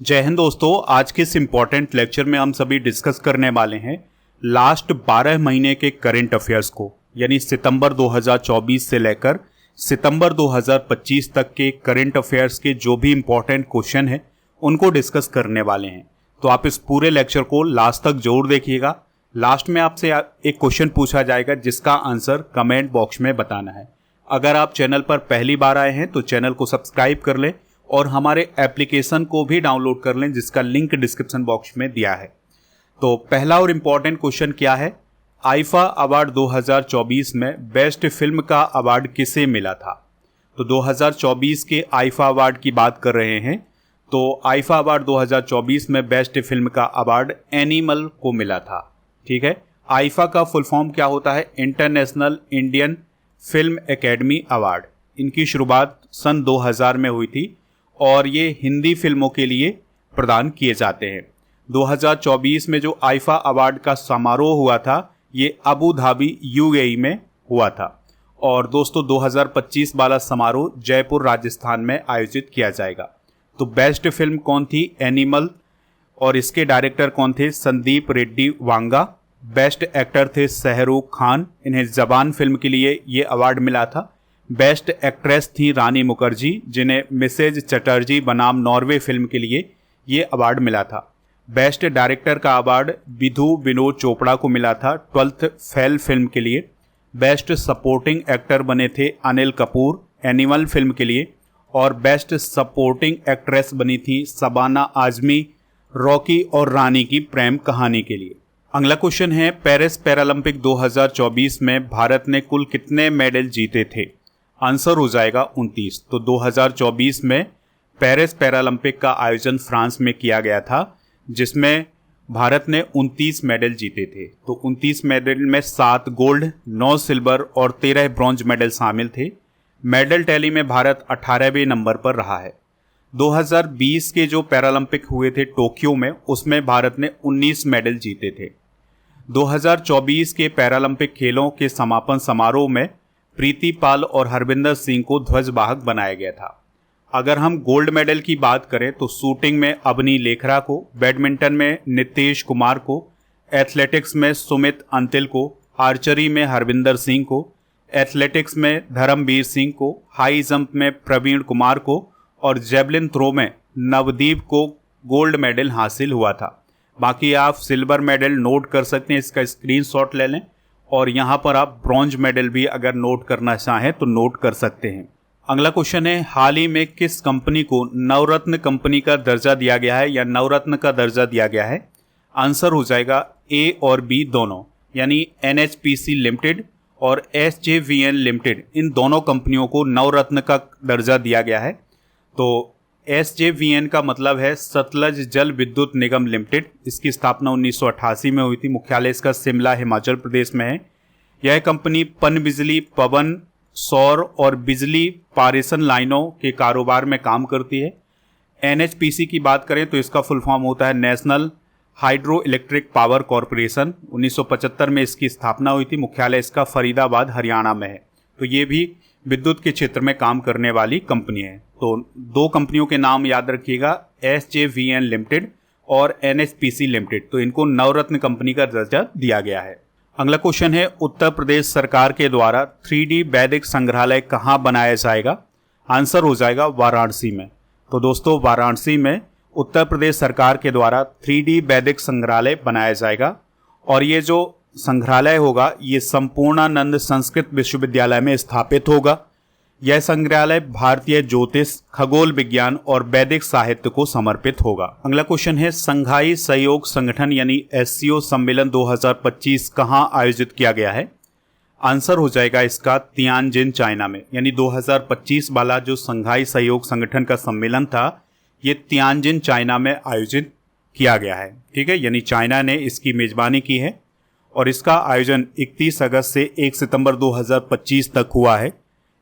जय हिंद दोस्तों। आज के इस इम्पॉर्टेंट लेक्चर में हम सभी डिस्कस करने वाले हैं लास्ट 12 महीने के करंट अफेयर्स को, यानी सितंबर 2024 से लेकर सितंबर 2025 तक के करंट अफेयर्स के जो भी इम्पॉर्टेंट क्वेश्चन हैं उनको डिस्कस करने वाले हैं। तो आप इस पूरे लेक्चर को लास्ट तक जरूर देखिएगा। लास्ट में आपसे एक क्वेश्चन पूछा जाएगा जिसका आंसर कमेंट बॉक्स में बताना है। अगर आप चैनल पर पहली बार आए हैं तो चैनल को सब्सक्राइब कर लें और हमारे एप्लीकेशन को भी डाउनलोड कर लें जिसका लिंक डिस्क्रिप्शन बॉक्स में दिया है। तो पहला और इम्पॉर्टेंट क्वेश्चन क्या है, आईफा अवार्ड 2024 में बेस्ट फिल्म का अवार्ड किसे मिला था। तो 2024 के आईफा अवार्ड की बात कर रहे हैं। तो आईफा अवार्ड 2024 में बेस्ट फिल्म का अवार्ड एनिमल को मिला था। ठीक है, आईफा का फुल फॉर्म क्या होता है, international Indian film academy award. इनकी शुरुआत सन 2000 में हुई थी और ये हिंदी फिल्मों के लिए प्रदान किए जाते हैं। 2024 में जो आईफा अवार्ड का समारोह हुआ था ये अबू धाबी यूएई में हुआ था। और दोस्तों 2025 वाला समारोह जयपुर राजस्थान में आयोजित किया जाएगा। तो बेस्ट फिल्म कौन थी, एनिमल, और इसके डायरेक्टर कौन थे, संदीप रेड्डी वांगा। बेस्ट एक्टर थे शाहरुख खान, इन्हें जबान फिल्म के लिए ये अवार्ड मिला था। बेस्ट एक्ट्रेस थी रानी मुखर्जी, जिन्हें मिसेज चटर्जी बनाम नॉर्वे फिल्म के लिए ये अवार्ड मिला था। बेस्ट डायरेक्टर का अवार्ड विधु विनोद चोपड़ा को मिला था 12th फेल फिल्म के लिए। बेस्ट सपोर्टिंग एक्टर बने थे अनिल कपूर एनिमल फिल्म के लिए। और बेस्ट सपोर्टिंग एक्ट्रेस बनी थी शबाना आजमी रॉकी और रानी की प्रेम कहानी के लिए। अगला क्वेश्चन है, पेरिस पैरालंपिक 2024 में भारत ने कुल कितने मेडल जीते थे। आंसर हो जाएगा 29। तो 2024 में पेरिस पैरालंपिक का आयोजन फ्रांस में किया गया था जिसमें भारत ने 29 मेडल जीते थे। तो 29 मेडल में 7 गोल्ड, 9 सिल्वर और 13 ब्रॉन्ज मेडल शामिल थे। मेडल टैली में भारत 18वें नंबर पर रहा है। 2020 के जो पैरालंपिक हुए थे टोक्यो में, उसमें भारत ने 19 मेडल जीते थे। 2024 के पैरालंपिक खेलों के समापन समारोह में प्रीति पाल और हरविंदर सिंह को ध्वजवाहक बनाया गया था। अगर हम गोल्ड मेडल की बात करें तो शूटिंग में अवनी लेखरा को, बैडमिंटन में नितेश कुमार को, एथलेटिक्स में सुमित अंतिल को, आर्चरी में हरविंदर सिंह को, एथलेटिक्स में धर्मवीर सिंह को, हाई जंप में प्रवीण कुमार को और जेवलिन थ्रो में नवदीप को गोल्ड मेडल हासिल हुआ था। बाकी आप सिल्वर मेडल नोट कर सकते हैं, इसका स्क्रीनशॉट ले लें। और यहाँ पर आप ब्रॉन्ज मेडल भी अगर नोट करना चाहें तो नोट कर सकते हैं। अगला क्वेश्चन है, हाल ही में किस कंपनी को नवरत्न कंपनी का दर्जा दिया गया है या नवरत्न का दर्जा दिया गया है। आंसर हो जाएगा ए और बी दोनों, यानी एनएचपीसी लिमिटेड और एसजेवीएन लिमिटेड, इन दोनों कंपनियों को नवरत्न का दर्जा दिया गया है। तो एसजेवीएन का मतलब है सतलज जल विद्युत निगम लिमिटेड। इसकी स्थापना 1988 में हुई थी। मुख्यालय इसका शिमला हिमाचल प्रदेश में है। यह कंपनी पनबिजली, पवन, सौर और बिजली पारेषण लाइनों के कारोबार में काम करती है। एनएचपीसी की बात करें तो इसका फुल फॉर्म होता है national hydro electric power corporation. 1975 में इसकी स्थापना हुई थी। मुख्यालय इसका फरीदाबाद हरियाणा में है। तो ये भी विद्युत के क्षेत्र में काम करने वाली कंपनी है। तो दो कंपनियों के नाम याद रखिएगा, एसजेवीएन लिमिटेड और एनएचपीसी लिमिटेड। तो इनको नवरत्न कंपनी का दर्जा दिया गया है। अगला क्वेश्चन है, उत्तर प्रदेश सरकार के द्वारा 3D वैदिक संग्रहालय कहाँ बनाया जाएगा। आंसर हो जाएगा वाराणसी में। तो दोस्तों वाराणसी में उत्तर प्रदेश सरकार के द्वारा 3D वैदिक संग्रहालय बनाया जाएगा। और ये जो संग्रहालय होगा ये संपूर्णानंद संस्कृत विश्वविद्यालय में स्थापित होगा। यह संग्रहालय भारतीय ज्योतिष, खगोल विज्ञान और वैदिक साहित्य को समर्पित होगा। अगला क्वेश्चन है, संघाई सहयोग संगठन यानी एससीओ सम्मेलन 2025 कहाँ आयोजित किया गया है। आंसर हो जाएगा इसका तियानजिन, चाइना में। यानी 2025 वाला जो संघाई सहयोग संगठन का सम्मेलन था ये तियानजिन, चाइना में आयोजित किया गया है। ठीक है, यानी चाइना ने इसकी मेजबानी की है और इसका आयोजन 31 अगस्त से 1 सितंबर 2025 तक हुआ है।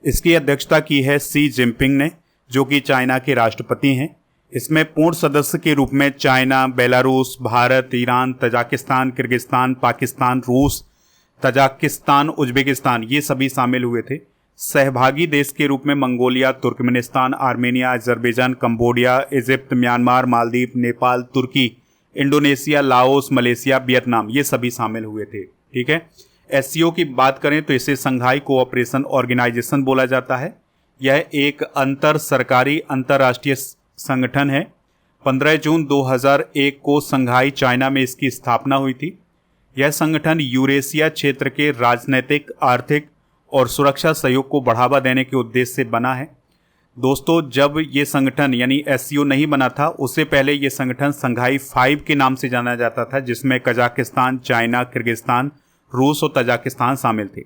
इसकी अध्यक्षता की है शी जिनपिंग ने, जो कि चाइना के राष्ट्रपति हैं। इसमें पूर्ण सदस्य के रूप में China, Belarus, Bharat, Iran, Tajikistan, Kyrgyzstan, Pakistan, रूस, तजाकिस्तान, उज्बेकिस्तान ये सभी शामिल हुए थे। सहभागी देश के रूप में Mongolia, Turkmenistan, Armenia, Azerbaijan, Cambodia, Egypt, Myanmar, Maldives, Nepal, Turkey, Indonesia, Laos, Malaysia, Vietnam, ये सभी शामिल हुए थे। ठीक है। एससीओ की बात करें तो इसे संघाई कोऑपरेशन ऑर्गेनाइजेशन बोला जाता है। यह एक अंतर सरकारी अंतर्राष्ट्रीय संगठन है। 15 जून 2001 को संघाई चाइना में इसकी स्थापना हुई थी। यह संगठन यूरेशिया क्षेत्र के राजनीतिक, आर्थिक और सुरक्षा सहयोग को बढ़ावा देने के उद्देश्य से बना है। दोस्तों, जब ये संगठन यानी एससीओ नहीं बना था, उससे पहले ये संगठन संघाई 5 के नाम से जाना जाता था, जिसमें कजाकिस्तान, चाइना, किर्गिस्तान, रूस और तजाकिस्तान शामिल थे।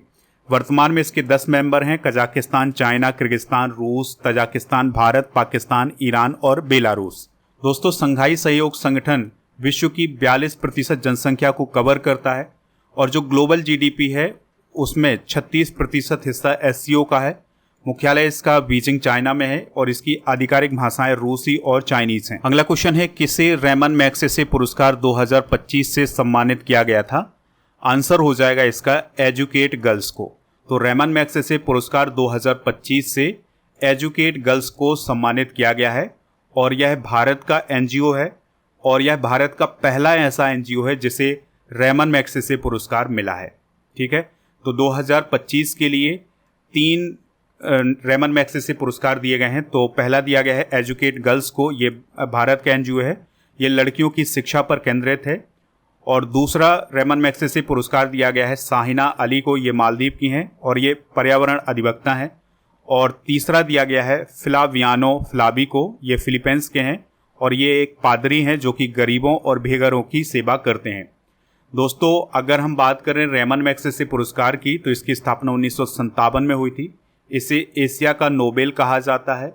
वर्तमान में इसके 10 मेंबर हैं: कजाकिस्तान, चाइना, किर्गिस्तान, रूस, तजाकिस्तान, भारत, पाकिस्तान, ईरान और बेलारूस। दोस्तों, संघाई सहयोग संगठन विश्व की 42% जनसंख्या को कवर करता है और जो ग्लोबल जीडीपी है उसमें 36% हिस्सा एससीओ का है। मुख्यालय इसका बीजिंग, चाइना में है और इसकी आधिकारिक भाषाएं रूसी और चाइनीज हैं। अगला क्वेश्चन है, किसे रेमन मैग्सेसे पुरस्कार 2025 से सम्मानित किया गया था? आंसर हो जाएगा इसका एजुकेट गर्ल्स को। तो रेमन मैग्सेसे पुरस्कार 2025 से एजुकेट गर्ल्स को सम्मानित किया गया है और यह भारत का एनजीओ है और यह भारत का पहला ऐसा एनजीओ है जिसे रेमन मैग्सेसे पुरस्कार मिला है। ठीक है। तो 2025 के लिए 3 रेमन मैग्सेसे पुरस्कार दिए गए हैं। तो पहला दिया गया है एजुकेट गर्ल्स को, ये भारत का एनजीओ है, ये लड़कियों की शिक्षा पर केंद्रित है। और दूसरा रेमन मैग्सेसे पुरस्कार दिया गया है साहिना अली को, ये मालदीव की हैं और ये पर्यावरण अधिवक्ता हैं। और तीसरा दिया गया है फ्लावियानो फ्लावी को, ये फिलीपींस के हैं और ये एक पादरी हैं जो कि गरीबों और बेघरों की सेवा करते हैं। दोस्तों, अगर हम बात करें रेमन मैग्सेसे पुरस्कार की तो इसकी स्थापना 1957 में हुई थी। इसे एशिया का नोबेल कहा जाता है।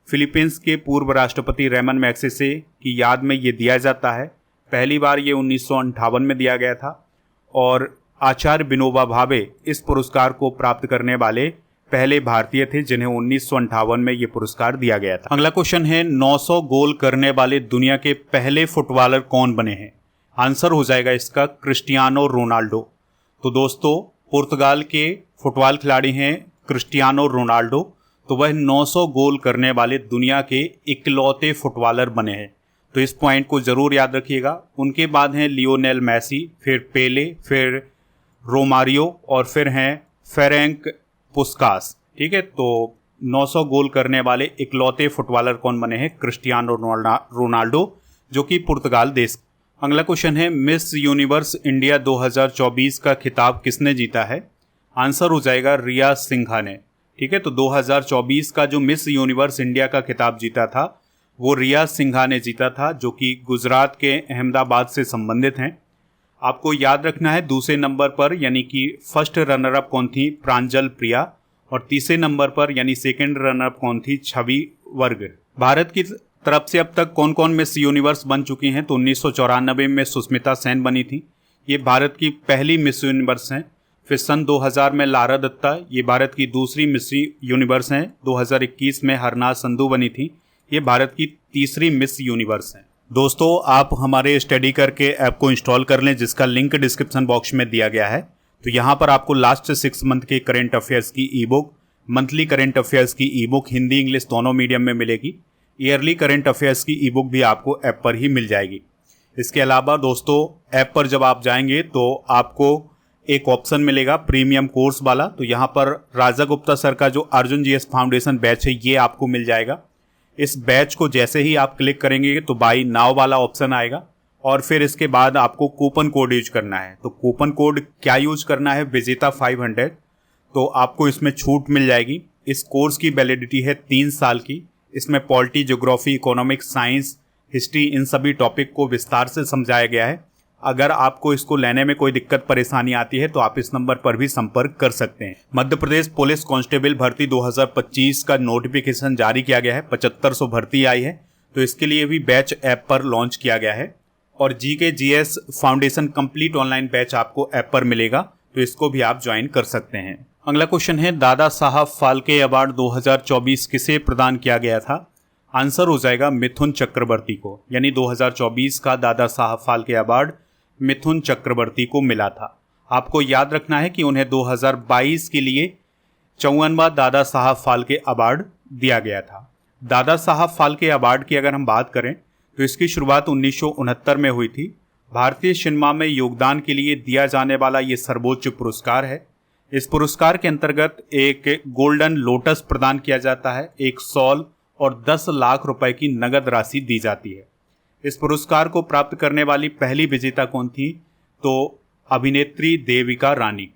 फिलीपींस के पूर्व राष्ट्रपति रेमन मैग्सेसे की याद में ये दिया जाता है। पहली बार ये 1958 में दिया गया था और आचार्य विनोबा भावे इस पुरस्कार को प्राप्त करने वाले पहले भारतीय थे जिन्हें 1958 में ये पुरस्कार दिया गया था। अगला क्वेश्चन है, 900 गोल करने वाले दुनिया के पहले फुटबॉलर कौन बने हैं? आंसर हो जाएगा इसका क्रिस्टियानो रोनाल्डो। तो दोस्तों, पुर्तगाल के फुटबॉल खिलाड़ी हैं क्रिस्टियानो रोनाल्डो। तो वह 900 गोल करने वाले दुनिया के इकलौते फुटबॉलर बने हैं। तो इस पॉइंट को जरूर याद रखिएगा। उनके बाद हैं लियोनेल मैसी, फिर पेले, फिर रोमारियो और फिर हैं फेरेंक पुस्कास। ठीक है। तो 900 गोल करने वाले इकलौते फुटबॉलर कौन बने हैं? क्रिस्टियानो रोनाल्डो, जो कि पुर्तगाल देश। अगला क्वेश्चन है, मिस यूनिवर्स इंडिया 2024 का खिताब किसने जीता है? आंसर हो जाएगा रिया सिंघा ने। ठीक है। तो 2024 का जो मिस यूनिवर्स इंडिया का खिताब जीता था वो रिया सिंघा ने जीता था, जो कि गुजरात के अहमदाबाद से संबंधित हैं। आपको याद रखना है, दूसरे नंबर पर यानी कि फर्स्ट रनर अप कौन थी? प्रांजल प्रिया। और तीसरे नंबर पर यानी सेकंड रनर अप कौन थी? छवि वर्ग। भारत की तरफ से अब तक कौन कौन मिस यूनिवर्स बन चुकी हैं? तो 1994 में सुष्मिता सेन बनी थी, ये भारत की पहली मिस यूनिवर्स हैं। फिर सन 2000 में लारा दत्ता, ये भारत की दूसरी मिस यूनिवर्स हैं। 2021 में हरनाज संधू बनी थी, ये भारत की तीसरी मिस यूनिवर्स हैं। दोस्तों, आप हमारे स्टडी करके ऐप को इंस्टॉल कर लें, जिसका लिंक डिस्क्रिप्शन बॉक्स में दिया गया है। तो यहाँ पर आपको लास्ट 6 मंथ के करेंट अफेयर्स की ई बुक, मंथली करेंट अफेयर्स की ई बुक हिंदी इंग्लिश दोनों मीडियम में मिलेगी। ईयरली करंट अफेयर्स की ई बुक भी आपको ऐप पर ही मिल जाएगी। इसके अलावा दोस्तों, ऐप पर जब आप जाएंगे तो आपको एक ऑप्शन मिलेगा प्रीमियम कोर्स वाला। तो यहाँ पर राजा गुप्ता सर का जो अर्जुन जीएस फाउंडेशन बैच है ये आपको मिल जाएगा। इस बैच को जैसे ही आप क्लिक करेंगे तो बाई नाउ वाला ऑप्शन आएगा और फिर इसके बाद आपको कूपन कोड यूज करना है। तो कूपन कोड क्या यूज करना है? विजेता 500। तो आपको इसमें छूट मिल जाएगी। इस कोर्स की वैलिडिटी है 3 साल की। इसमें polity, geography, economics, science, history, इन सभी टॉपिक को विस्तार से समझाया गया है। अगर आपको इसको लेने में कोई दिक्कत परेशानी आती है तो आप इस नंबर पर भी संपर्क कर सकते हैं। मध्य प्रदेश पुलिस कांस्टेबल भर्ती 2025 का नोटिफिकेशन जारी किया गया है। 7500 भर्ती आई है, तो इसके लिए भी बैच ऐप पर लॉन्च किया गया है। और GK GS foundation complete online batch आपको ऐप पर मिलेगा, तो इसको भी आप ज्वाइन कर सकते हैं। अगला क्वेश्चन है, दादा साहब फाल्के अवार्ड 2024 किसे प्रदान किया गया था? आंसर हो जाएगा मिथुन चक्रवर्ती को। यानी 2024 का दादा साहब फाल्के अवार्ड मिथुन चक्रवर्ती को मिला था। आपको याद रखना है कि उन्हें 2022 के लिए 54वां दादा साहब फाल्के अवार्ड दिया गया था। दादा साहब फाल्के अवार्ड की अगर हम बात करें तो इसकी शुरुआत 1969 में हुई थी। भारतीय सिनेमा में योगदान के लिए दिया जाने वाला ये सर्वोच्च पुरस्कार है। इस पुरस्कार के अंतर्गत एक गोल्डन लोटस प्रदान किया जाता है, एक शॉल और 10 लाख रुपए की नगद राशि दी जाती है। इस पुरस्कार को प्राप्त करने वाली पहली विजेता कौन थी? तो अभिनेत्री देविका रानी।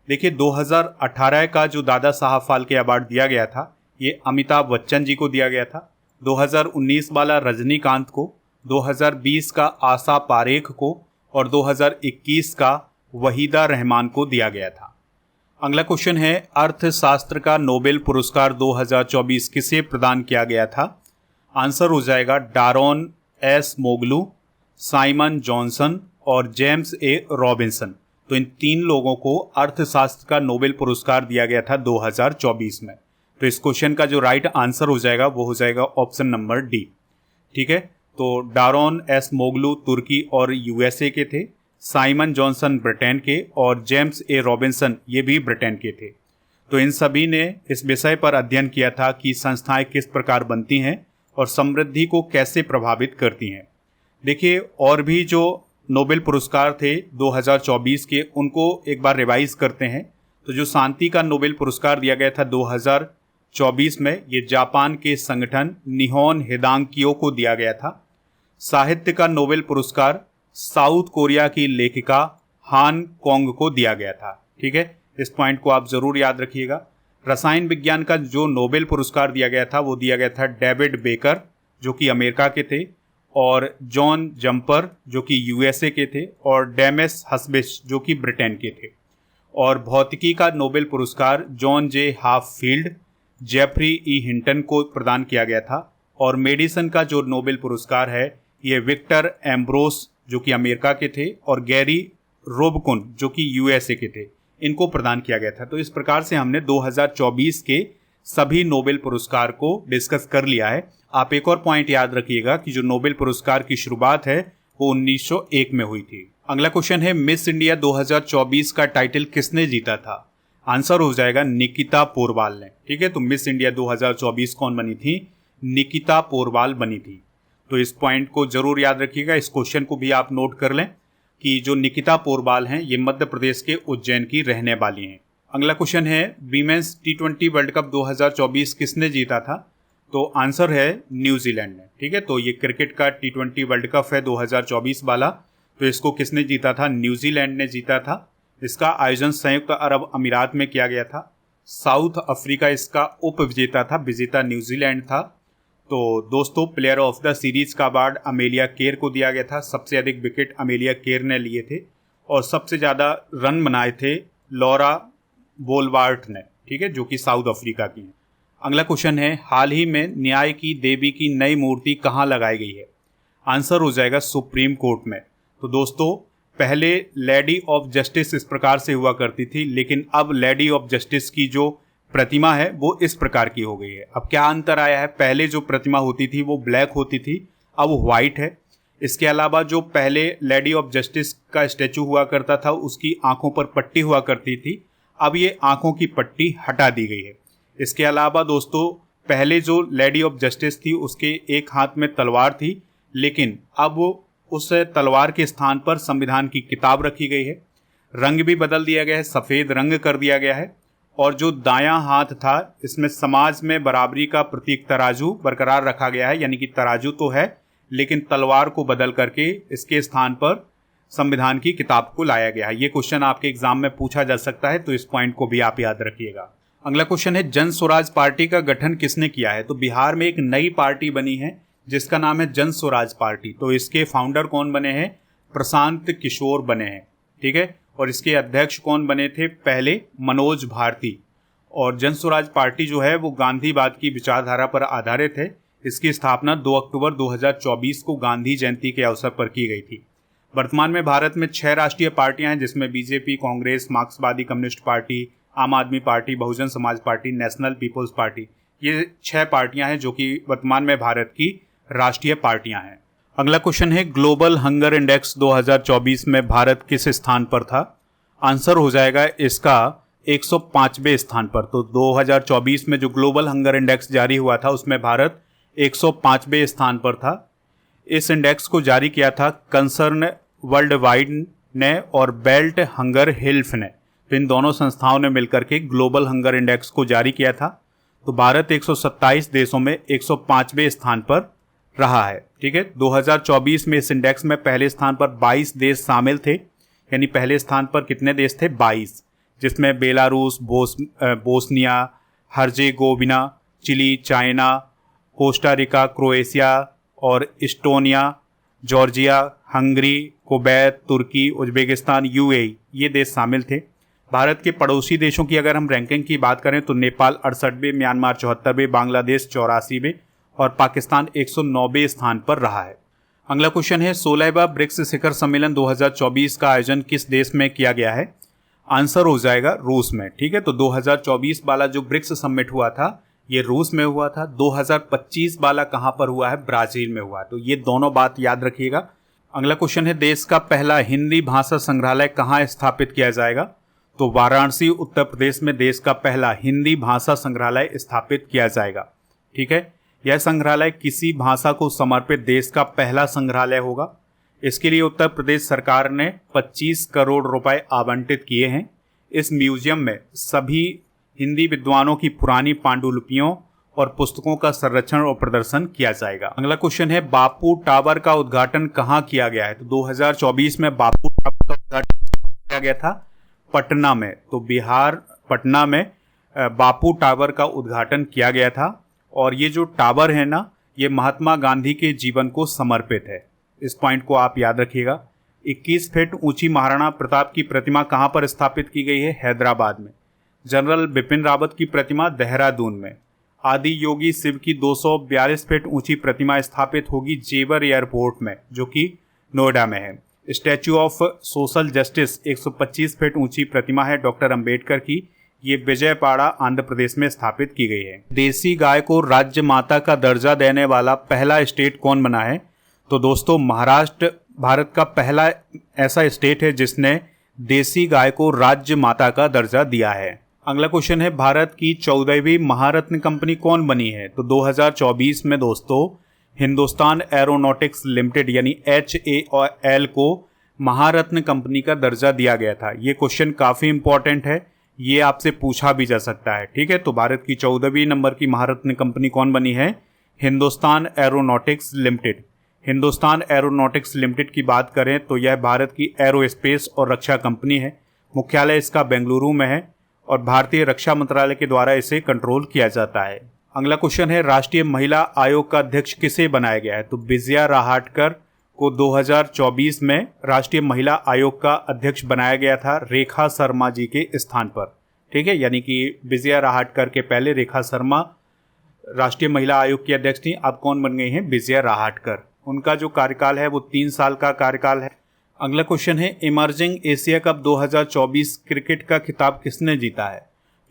देखिए 2018 का जो दादा साहब फाल्के अवार्ड दिया गया था ये अमिताभ बच्चन जी को दिया गया था, 2019 वाला रजनीकांत को, 2020 का आशा पारेख को और 2021 का वहीदा रहमान को दिया गया था। अगला क्वेश्चन है, अर्थशास्त्र का नोबेल पुरस्कार 2024 किसे प्रदान किया गया था? आंसर हो जाएगा डारोन एस मोगलू, साइमन जॉनसन और जेम्स ए रॉबिन्सन। तो इन 3 लोगों को अर्थशास्त्र का नोबेल पुरस्कार दिया गया था 2024 में। तो इस क्वेश्चन का जो राइट आंसर हो जाएगा वो हो जाएगा ऑप्शन नंबर डी। ठीक है, तो डारोन एस मोगलू तुर्की और यूएसए के थे, साइमन जॉनसन ब्रिटेन के और जेम्स ए रॉबिन्सन ये भी ब्रिटेन के थे। तो इन सभी ने इस विषय पर अध्ययन किया था कि संस्थाएं किस प्रकार बनती हैं और समृद्धि को कैसे प्रभावित करती हैं। देखिए और भी जो नोबेल पुरस्कार थे 2024 के उनको एक बार रिवाइज करते हैं। तो जो शांति का नोबेल पुरस्कार दिया गया था 2024 में ये जापान के संगठन निहोन हिदांकियो को दिया गया था। साहित्य का नोबेल पुरस्कार साउथ कोरिया की लेखिका हान कोंग को दिया गया था। ठीक है, इस पॉइंट को आप जरूर याद रखिएगा। रसायन विज्ञान का जो नोबेल पुरस्कार दिया गया था वो दिया गया था डेविड बेकर जो कि अमेरिका के थे और जॉन जम्पर जो कि यूएसए के थे और डेमेस हस्बिश जो कि ब्रिटेन के थे। और भौतिकी का नोबेल पुरस्कार जॉन जे हाफील्ड, जेफरी ई हिंटन को प्रदान किया गया था। और मेडिसिन का जो नोबेल पुरस्कार है ये विक्टर एम्ब्रोस जो कि अमेरिका के थे और गैरी रोबकुन जो कि यूएसए के थे, इनको प्रदान किया गया था। तो इस प्रकार से हमने 2024 के सभी नोबेल पुरस्कार को डिस्कस कर लिया है। आप एक और पॉइंट याद रखिएगा कि जो नोबेल पुरस्कार की शुरुआत है वो 1901 में हुई थी। अगला क्वेश्चन है, मिस इंडिया 2024 का टाइटल किसने जीता था? आंसर हो जाएगा निकिता पोरवाल ने। ठीक है, तो मिस इंडिया 2024 कौन बनी थी? निकिता पोरवाल बनी थी। तो इस पॉइंट को जरूर याद रखिएगा, इस क्वेश्चन को भी आप नोट कर लें कि जो निकिता पोरवाल हैं ये मध्य प्रदेश के उज्जैन की रहने वाली हैं। अगला क्वेश्चन है, वीमेंस T20 वर्ल्ड कप 2024 किसने जीता था? तो आंसर है न्यूजीलैंड ने। ठीक है, तो ये क्रिकेट का T20 वर्ल्ड कप है 2024 वाला, तो इसको किसने जीता था? न्यूजीलैंड ने जीता था। इसका आयोजन संयुक्त अरब अमीरात में किया गया था। साउथ अफ्रीका इसका उप विजेता था, विजेता न्यूजीलैंड था। तो दोस्तों प्लेयर ऑफ द सीरीज का अवार्ड अमेलिया केर को दिया गया था। सबसे अधिक विकेट अमेलिया केर ने लिए थे और सबसे ज़्यादा रन बनाए थे लॉरा बोलवार्ट ने। ठीक है, जो कि साउथ अफ्रीका की है। अगला क्वेश्चन है, हाल ही में न्याय की देवी की नई मूर्ति कहाँ लगाई गई है? आंसर हो जाएगा सुप्रीम कोर्ट में। तो दोस्तों पहले लेडी ऑफ जस्टिस इस प्रकार से हुआ करती थी, लेकिन अब लेडी ऑफ जस्टिस की जो प्रतिमा है वो इस प्रकार की हो गई है। अब क्या अंतर आया है? पहले जो प्रतिमा होती थी वो ब्लैक होती थी, अब व्हाइट है। इसके अलावा जो पहले लेडी ऑफ जस्टिस का स्टैचू हुआ करता था उसकी आंखों पर पट्टी हुआ करती थी, अब ये आंखों की पट्टी हटा दी गई है। इसके अलावा दोस्तों पहले जो लेडी ऑफ जस्टिस थी उसके एक हाथ में तलवार थी, लेकिन अब उस तलवार के स्थान पर संविधान की किताब रखी गई है। रंग भी बदल दिया गया है, सफ़ेद रंग कर दिया गया है। और जो दायां हाथ था इसमें समाज में बराबरी का प्रतीक तराजू बरकरार रखा गया है, यानी कि तराजू तो है लेकिन तलवार को बदल करके इसके स्थान पर संविधान की किताब को लाया गया है। ये क्वेश्चन आपके एग्जाम में पूछा जा सकता है, तो इस पॉइंट को भी आप याद रखिएगा। अगला क्वेश्चन है, जन स्वराज पार्टी का गठन किसने किया है? तो बिहार में एक नई पार्टी बनी है जिसका नाम है जन स्वराज पार्टी। तो इसके फाउंडर कौन बने हैं? प्रशांत किशोर बने हैं। ठीक है, और इसके अध्यक्ष कौन बने थे? पहले मनोज भारती। और जन स्वराज पार्टी जो है वो गांधीवाद की विचारधारा पर आधारित है। इसकी स्थापना 2 अक्टूबर 2024 को गांधी जयंती के अवसर पर की गई थी। वर्तमान में भारत में 6 राष्ट्रीय पार्टियां हैं, जिसमें बीजेपी, कांग्रेस, मार्क्सवादी कम्युनिस्ट पार्टी, आम आदमी party, Bahujan Samaj party, national peoples party. ये 6 पार्टियां हैं जो कि वर्तमान में भारत की राष्ट्रीय पार्टियां हैं। अगला क्वेश्चन है, ग्लोबल हंगर इंडेक्स 2024 में भारत किस स्थान पर था? आंसर हो जाएगा इसका 105वें स्थान पर। तो 2024 में जो ग्लोबल हंगर इंडेक्स जारी हुआ था उसमें भारत 105वें स्थान पर था। इस इंडेक्स को जारी किया था कंसर्न वर्ल्ड वाइड ने और बेल्ट हंगर हेल्थ ने। तो इन दोनों संस्थाओं ने मिलकर के ग्लोबल हंगर इंडेक्स को जारी किया था। तो भारत 127 देशों में 105वें स्थान पर रहा है। ठीक है, 2024 में इस इंडेक्स में पहले स्थान पर 22 देश शामिल थे। यानी पहले स्थान पर कितने देश थे? 22, जिसमें Belarus, Bosnia Herzegovina, Chile, China, Costa Rica, Croatia और इस्टोनिया, जॉर्जिया, हंगरी, कुवैत, तुर्की, उज्बेकिस्तान, यूएई ये देश शामिल थे। भारत के पड़ोसी देशों की अगर हम रैंकिंग की बात करें तो नेपाल 68वें, म्यांमार 74वें, बांग्लादेश 84वें और पाकिस्तान 109वें स्थान पर रहा है। अगला क्वेश्चन है 16वां ब्रिक्स शिखर सम्मेलन 2024 का आयोजन किस देश में किया गया है? आंसर हो जाएगा रूस में। ठीक है, तो 2024 वाला जो ब्रिक्स समिट हुआ था ये रूस में हुआ था। 2025 वाला कहाँ पर हुआ है? ब्राजील में हुआ। तो ये दोनों बात याद रखिएगा। अगला क्वेश्चन है देश का पहला हिंदी भाषा संग्रहालय कहाँ स्थापित किया जाएगा? तो वाराणसी उत्तर प्रदेश में देश का पहला हिंदी भाषा संग्रहालय स्थापित किया जाएगा। ठीक है, यह संग्रहालय किसी भाषा को समर्पित देश का पहला संग्रहालय होगा। इसके लिए उत्तर प्रदेश सरकार ने 25 करोड़ रुपए आवंटित किए हैं। इस म्यूजियम में सभी हिंदी विद्वानों की पुरानी पांडुलिपियों और पुस्तकों का संरक्षण और प्रदर्शन किया जाएगा। अगला क्वेश्चन है बापू टावर का उद्घाटन कहाँ किया गया है? तो 2024 में बापू टावर का उद्घाटन किया गया था पटना में। तो बिहार पटना में बापू टावर का उद्घाटन किया गया था। और ये जो टावर है ना, ये महात्मा गांधी के जीवन को समर्पित है। इस पॉइंट को आप याद रखिएगा। 21 फीट ऊंची महाराणा प्रताप की प्रतिमा कहाँ पर स्थापित की गई है? हैदराबाद में। जनरल बिपिन रावत की प्रतिमा देहरादून में। आदि योगी शिव की 242 फीट ऊंची प्रतिमा स्थापित होगी जेवर एयरपोर्ट में, जो कि नोएडा में है। Statue of social justice 125 feet ऊंची प्रतिमा है डॉक्टर अंबेडकर की। ये विजयवाड़ा आंध्र प्रदेश में स्थापित की गई है। देसी गाय को राज्य माता का दर्जा देने वाला पहला स्टेट कौन बना है? तो दोस्तों महाराष्ट्र भारत का पहला ऐसा स्टेट है जिसने देसी गाय को राज्य माता का दर्जा दिया है। अगला क्वेश्चन है भारत की 14वीं महारत्न कंपनी कौन बनी है? तो 2024 में दोस्तों हिंदुस्तान एरोनॉटिक्स लिमिटेड यानी HAL को महारत्न कंपनी का दर्जा दिया गया था। ये क्वेश्चन काफ़ी इंपॉर्टेंट है, ये आपसे पूछा भी जा सकता है। ठीक है, तो भारत की 14वीं नंबर की महारत्न कंपनी कौन बनी है? Hindustan aeronautics limited. Hindustan aeronautics limited की बात करें तो यह भारत की एरोस्पेस और रक्षा कंपनी है। मुख्यालय इसका बेंगलुरु में है और भारतीय रक्षा मंत्रालय के द्वारा इसे कंट्रोल किया जाता है। अगला क्वेश्चन है राष्ट्रीय महिला आयोग का अध्यक्ष किसे बनाया गया है? तो विजया राहटकर को 2024 में राष्ट्रीय महिला आयोग का अध्यक्ष बनाया गया था रेखा शर्मा जी के स्थान पर। ठीक है, यानी कि विजया राहटकर के पहले रेखा शर्मा राष्ट्रीय महिला आयोग की अध्यक्ष थी। अब कौन बन गई हैं? विजया राहटकर। उनका जो कार्यकाल है वो 3 साल का कार्यकाल है। अगला क्वेश्चन है इमर्जिंग एशिया कप 2024 क्रिकेट का खिताब किसने जीता है?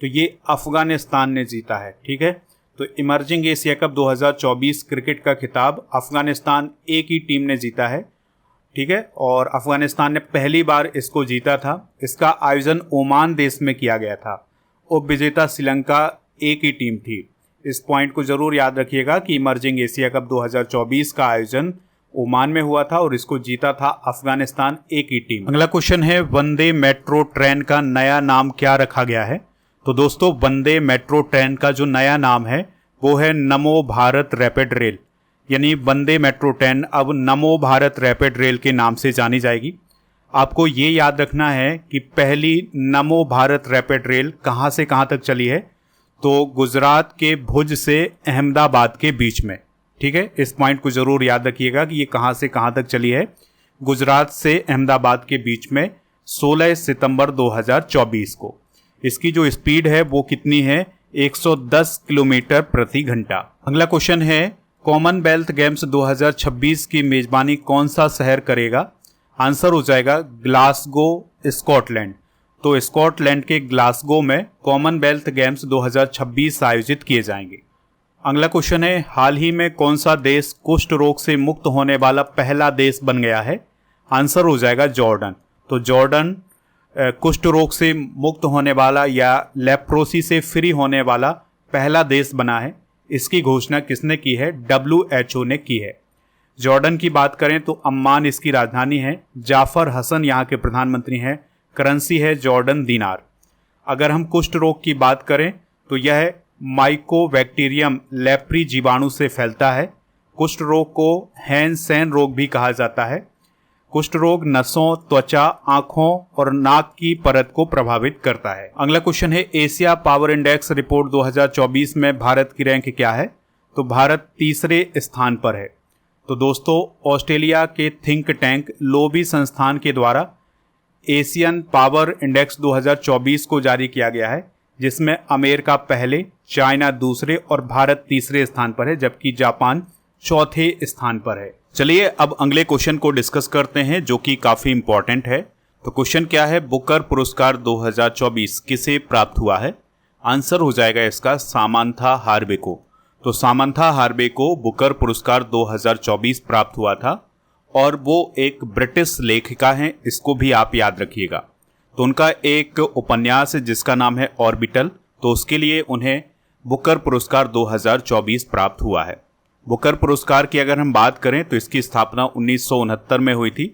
तो ये अफगानिस्तान ने जीता है। ठीक है, तो इमर्जिंग एशिया कप 2024 क्रिकेट का खिताब अफगानिस्तान एक ही टीम ने जीता है। ठीक है, और अफगानिस्तान ने पहली बार इसको जीता था। इसका आयोजन ओमान देश में किया गया था। उपविजेता श्रीलंका एक ही टीम थी। इस पॉइंट को जरूर याद रखिएगा कि इमर्जिंग एशिया कप 2024 का आयोजन ओमान में हुआ था और इसको जीता था अफगानिस्तान एक ही टीम। अगला क्वेश्चन है वंदे मेट्रो ट्रेन का नया नाम क्या रखा गया है? तो दोस्तों वंदे मेट्रो ट्रेन का जो नया नाम है वो है नमो भारत रैपिड रेल। यानी वंदे मेट्रो ट्रेन अब नमो भारत रैपिड रेल के नाम से जानी जाएगी। आपको ये याद रखना है कि पहली नमो भारत रैपिड रेल कहाँ से कहाँ तक चली है? तो गुजरात के भुज से अहमदाबाद के बीच में। ठीक है, इस पॉइंट को जरूर याद रखिएगा कि ये कहाँ से कहाँ तक चली है। गुजरात से अहमदाबाद के बीच में 16 सितंबर 2024 को। इसकी जो स्पीड है वो कितनी है? 110 किलोमीटर प्रति घंटा। अगला क्वेश्चन है कॉमनवेल्थ गेम्स 2026 की मेजबानी कौन सा शहर करेगा? आंसर हो जाएगा ग्लासगो, स्कॉटलैंड। तो स्कॉटलैंड के ग्लासगो में कॉमनवेल्थ गेम्स 2026 आयोजित किए जाएंगे। अगला क्वेश्चन है हाल ही में कौन सा देश कुष्ठ रोग से मुक्त होने वाला पहला देश बन गया है? आंसर हो जाएगा जॉर्डन। तो जॉर्डन कुष्ठ रोग से मुक्त होने वाला या लेप्रोसी से फ्री होने वाला पहला देश बना है। इसकी घोषणा किसने की है? WHO ने की है। जॉर्डन की बात करें तो अम्मान इसकी राजधानी है। जाफर हसन यहाँ के प्रधानमंत्री हैं। करेंसी है जॉर्डन दीनार। अगर हम कुष्ठ रोग की बात करें तो यह माइकोबैक्टीरियम लेप्री जीवाणु से फैलता है। कुष्ठ रोग को हैंसेन रोग भी कहा जाता है। कुष्ठ रोग नसों, त्वचा, आंखों और नाक की परत को प्रभावित करता है। अगला क्वेश्चन है एशिया पावर इंडेक्स रिपोर्ट 2024 में भारत की रैंक क्या है? तो भारत तीसरे स्थान पर है। तो दोस्तों, ऑस्ट्रेलिया के थिंक टैंक लोबी संस्थान के द्वारा एशियन पावर इंडेक्स 2024 को जारी किया गया है, जिसमें अमेरिका पहले, चाइना दूसरे और भारत तीसरे स्थान पर है, जबकि जापान चौथे स्थान पर है। चलिए अब अगले क्वेश्चन को डिस्कस करते हैं, जो कि काफी इंपॉर्टेंट है। तो क्वेश्चन क्या है? बुकर पुरस्कार 2024 किसे प्राप्त हुआ है? आंसर हो जाएगा इसका सामंथा हार्वे को। तो सामंथा हार्वे को बुकर पुरस्कार 2024 प्राप्त हुआ था और वो एक ब्रिटिश लेखिका हैं, इसको भी आप याद रखिएगा। तो उनका एक उपन्यास है जिसका नाम है ऑर्बिटल, तो उसके लिए उन्हें बुकर पुरस्कार 2024 प्राप्त हुआ है। बुकर पुरस्कार की अगर हम बात करें तो इसकी स्थापना 1969 में हुई थी।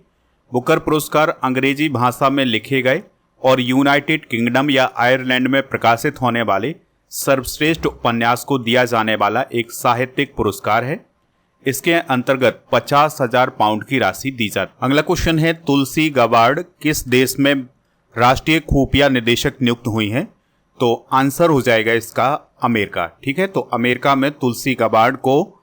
बुकर पुरस्कार अंग्रेजी भाषा में लिखे गए और यूनाइटेड किंगडम या आयरलैंड में प्रकाशित होने वाले सर्वश्रेष्ठ उपन्यास को दिया जाने वाला एक साहित्यिक पुरस्कार है। इसके अंतर्गत 50,000 पाउंड की राशि दी जाती है। अगला क्वेश्चन है तुलसी गबार्ड किस देश में राष्ट्रीय खुफिया निदेशक नियुक्त हुई हैं? तो आंसर हो जाएगा इसका अमेरिका। ठीक है, तो अमेरिका में तुलसी गबार्ड को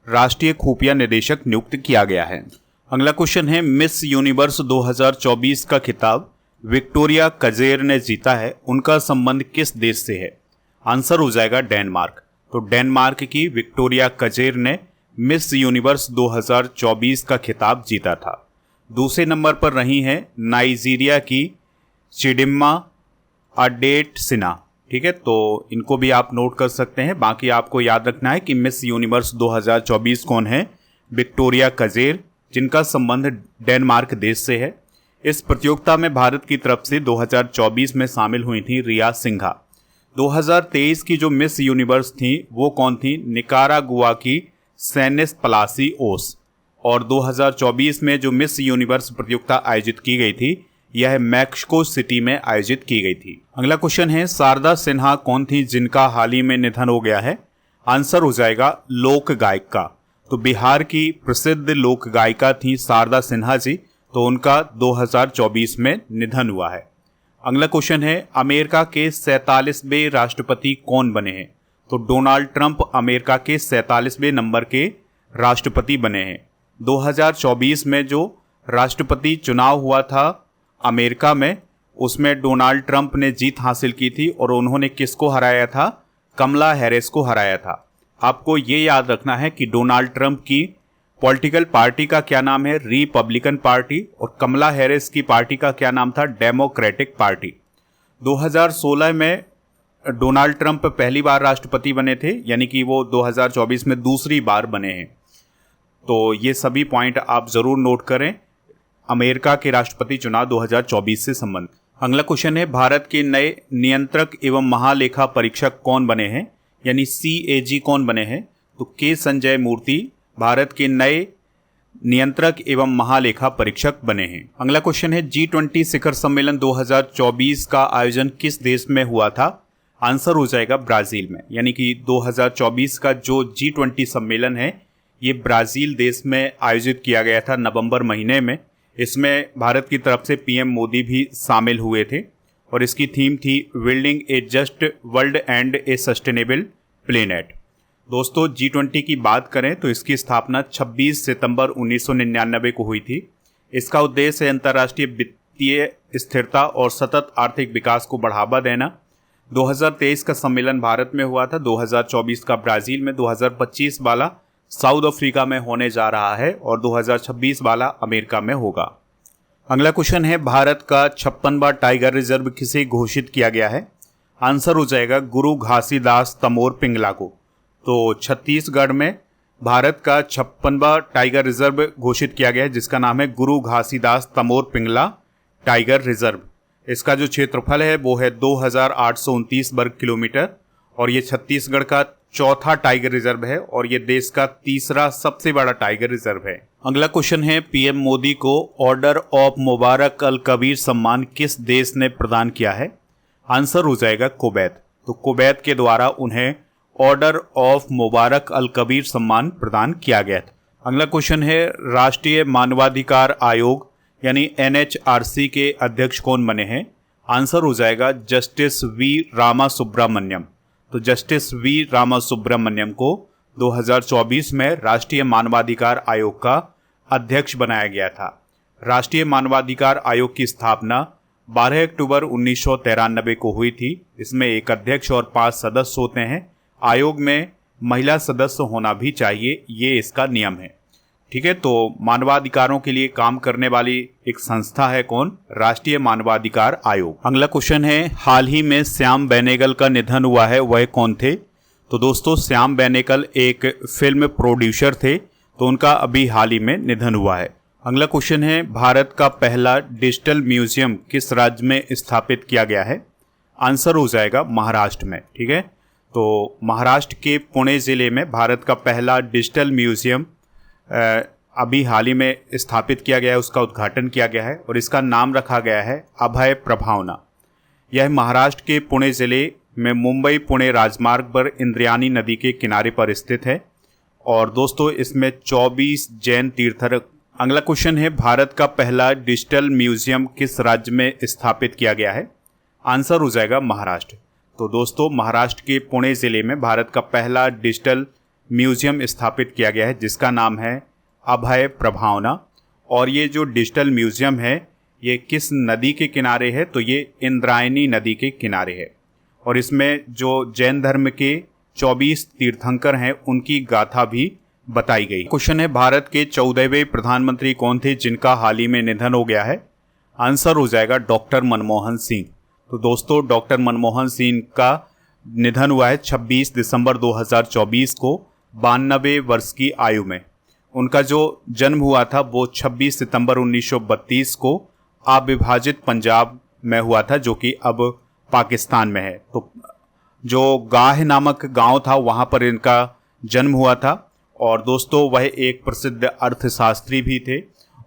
राष्ट्रीय खुफिया निदेशक नियुक्त किया गया है। अगला क्वेश्चन है मिस यूनिवर्स 2024 का खिताब विक्टोरिया कजेर ने जीता है, उनका संबंध किस देश से है? आंसर हो जाएगा डेनमार्क। तो डेनमार्क की विक्टोरिया कजेर ने मिस यूनिवर्स 2024 का खिताब जीता था। दूसरे नंबर पर रही हैं नाइजीरिया की चिडिम्मा अडेट सिन्हा। ठीक है, तो इनको भी आप नोट कर सकते हैं। बाकी आपको याद रखना है कि मिस यूनिवर्स 2024 कौन है? विक्टोरिया कजेर, जिनका संबंध डेनमार्क देश से है। इस प्रतियोगिता में भारत की तरफ से 2024 में शामिल हुई थी रिया सिंघा। 2023 की जो मिस यूनिवर्स थी वो कौन थी? निकारागुआ की सैनिस पलासी ओस। और 2024 में जो मिस यूनिवर्स प्रतियोगिता आयोजित की गई थी यह मैक्सिको सिटी में आयोजित की गई थी। अगला क्वेश्चन है शारदा सिन्हा कौन थी जिनका हाल ही में निधन हो गया है? आंसर हो जाएगा लोक गायिका। तो बिहार की प्रसिद्ध लोक गायिका थी शारदा सिन्हा जी, तो उनका 2024 में निधन हुआ है। अगला क्वेश्चन है अमेरिका के 47वें राष्ट्रपति कौन बने हैं? तो डोनाल्ड ट्रंप अमेरिका के 47वें नंबर के राष्ट्रपति बने हैं। 2024 में जो राष्ट्रपति चुनाव हुआ था अमेरिका में, उसमें डोनाल्ड ट्रंप ने जीत हासिल की थी और उन्होंने किसको हराया था? कमला हैरिस को हराया था। आपको ये याद रखना है कि डोनाल्ड ट्रंप की पॉलिटिकल पार्टी का क्या नाम है? Republican party. और कमला हैरिस की पार्टी का क्या नाम था? Democratic party. 2016 में डोनाल्ड ट्रंप पहली बार राष्ट्रपति बने थे, यानी कि वो 2024 में दूसरी बार बने हैं। तो ये सभी पॉइंट आप जरूर नोट करें अमेरिका के राष्ट्रपति चुनाव 2024 से संबंध। अगला क्वेश्चन है भारत के नए नियंत्रक एवं महालेखा परीक्षक कौन बने हैं? यानी CAG कौन बने हैं? तो के संजय मूर्ति भारत के नए नियंत्रक एवं महालेखा परीक्षक बने हैं। अगला क्वेश्चन है G20 शिखर सम्मेलन 2024 का आयोजन किस देश में हुआ था? आंसर हो जाएगा ब्राजील में। यानी कि 2024 का जो G20 सम्मेलन है ये ब्राजील देश में आयोजित किया गया था नवंबर महीने में। इसमें भारत की तरफ से PM मोदी भी शामिल हुए थे और इसकी थीम थी building A just world and A sustainable planet. दोस्तों G20 की बात करें तो इसकी स्थापना 26 सितंबर 1999 को हुई थी। इसका उद्देश्य है अंतर्राष्ट्रीय वित्तीय स्थिरता और सतत आर्थिक विकास को बढ़ावा देना। 2023 का सम्मेलन भारत में हुआ था, 2024 का ब्राजील में, 2025 वाला साउथ अफ्रीका में होने जा रहा है और 2026 वाला अमेरिका में होगा। अगला क्वेश्चन है भारत का 56वां टाइगर रिजर्व किसे घोषित किया गया है? आंसर हो जाएगा गुरु घासीदास तमोर पिंगला को। तो छत्तीसगढ़ में भारत का 56वां टाइगर रिजर्व घोषित किया गया है जिसका नाम है गुरु घासीदास तमोर पिंगला टाइगर रिजर्व। इसका जो क्षेत्रफल है वो है 2829 वर्ग किलोमीटर और ये छत्तीसगढ़ का चौथा टाइगर रिजर्व है और ये देश का तीसरा सबसे बड़ा टाइगर रिजर्व है। अगला क्वेश्चन है, पीएम मोदी को ऑर्डर ऑफ मुबारक अल कबीर सम्मान किस देश ने प्रदान किया है? आंसर हो जाएगा कुवैत। तो कुवैत के द्वारा उन्हें ऑर्डर ऑफ मुबारक अल कबीर सम्मान प्रदान किया गया था। अगला क्वेश्चन है, राष्ट्रीय मानवाधिकार आयोग यानी NHRC के अध्यक्ष कौन बने हैं? आंसर हो जाएगा जस्टिस वी रामासुब्रमण्यम। तो जस्टिस वी रामासुब्रमण्यम को 2024 में राष्ट्रीय मानवाधिकार आयोग का अध्यक्ष बनाया गया था। राष्ट्रीय मानवाधिकार आयोग की स्थापना 12 अक्टूबर 1993 को हुई थी। इसमें एक अध्यक्ष और 5 सदस्य होते हैं। आयोग में महिला सदस्य होना भी चाहिए, ये इसका नियम है। ठीक है, तो मानवाधिकारों के लिए काम करने वाली एक संस्था है कौन? राष्ट्रीय मानवाधिकार आयोग। अगला क्वेश्चन है, हाल ही में श्याम बेनेगल का निधन हुआ है, वह कौन थे? तो दोस्तों श्याम बेनेगल एक फिल्म प्रोड्यूसर थे, तो उनका अभी हाल ही में निधन हुआ है। अगला क्वेश्चन है, भारत का पहला डिजिटल म्यूजियम किस राज्य में स्थापित किया गया है? आंसर हो जाएगा महाराष्ट्र में। ठीक है, तो महाराष्ट्र के पुणे जिले में भारत का पहला डिजिटल म्यूजियम अभी हाल ही में स्थापित किया गया है, उसका उद्घाटन किया गया है और इसका नाम रखा गया है अभय प्रभावना। यह महाराष्ट्र के पुणे जिले में मुंबई पुणे राजमार्ग पर इंद्रायणी नदी के किनारे पर स्थित है और दोस्तों इसमें 24 जैन तीर्थर। अगला क्वेश्चन है, भारत का पहला डिजिटल म्यूजियम किस राज्य में स्थापित किया गया है? आंसर हो जाएगा महाराष्ट्र। तो दोस्तों महाराष्ट्र के पुणे जिले में भारत का पहला डिजिटल म्यूजियम स्थापित किया गया है जिसका नाम है अभय प्रभावना। और ये जो डिजिटल म्यूजियम है ये किस नदी के किनारे है? तो ये इंद्रायणी नदी के किनारे है और इसमें जो जैन धर्म के 24 तीर्थंकर हैं उनकी गाथा भी बताई गई। क्वेश्चन है, भारत के 14वें प्रधानमंत्री कौन थे जिनका हाल ही में निधन हो गया है? आंसर हो जाएगा डॉक्टर मनमोहन सिंह। तो दोस्तों डॉक्टर मनमोहन सिंह का निधन हुआ है 26 दिसंबर 2024 को 92 वर्ष की आयु में। उनका जो जन्म हुआ था वो 26 सितंबर 1932 को अविभाजित पंजाब में हुआ था जो कि अब पाकिस्तान में है। तो जो गाह नामक गांव था वहां पर इनका जन्म हुआ था और दोस्तों वह एक प्रसिद्ध अर्थशास्त्री भी थे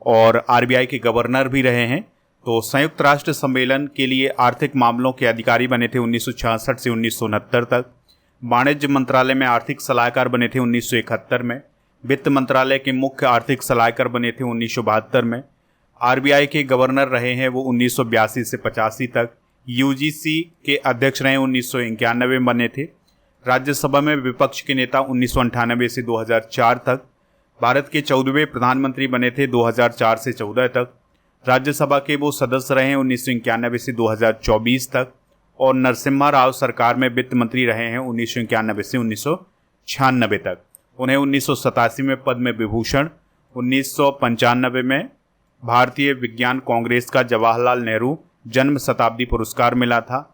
और RBI के गवर्नर भी रहे हैं। तो संयुक्त राष्ट्र सम्मेलन के लिए आर्थिक मामलों के अधिकारी बने थे 1966 से 1969 तक। वाणिज्य मंत्रालय में आर्थिक सलाहकार बने थे 1971 में। वित्त मंत्रालय के मुख्य आर्थिक सलाहकार बने थे 1972 में। RBI के गवर्नर रहे हैं वो 1982 से 85 तक। UGC के अध्यक्ष रहे 1991 में बने थे। राज्यसभा में विपक्ष के नेता 1998 से 2004 तक। भारत के 14वें प्रधानमंत्री बने थे 2004 से 14 तक। राज्यसभा के वो सदस्य रहे 1991 से 2024 तक और नरसिम्हा राव सरकार में वित्त मंत्री रहे हैं 1991 से 1996 तक। उन्हें 1987 में पद्म विभूषण, 1995 में भारतीय विज्ञान कांग्रेस का जवाहरलाल नेहरू जन्म शताब्दी पुरस्कार मिला था।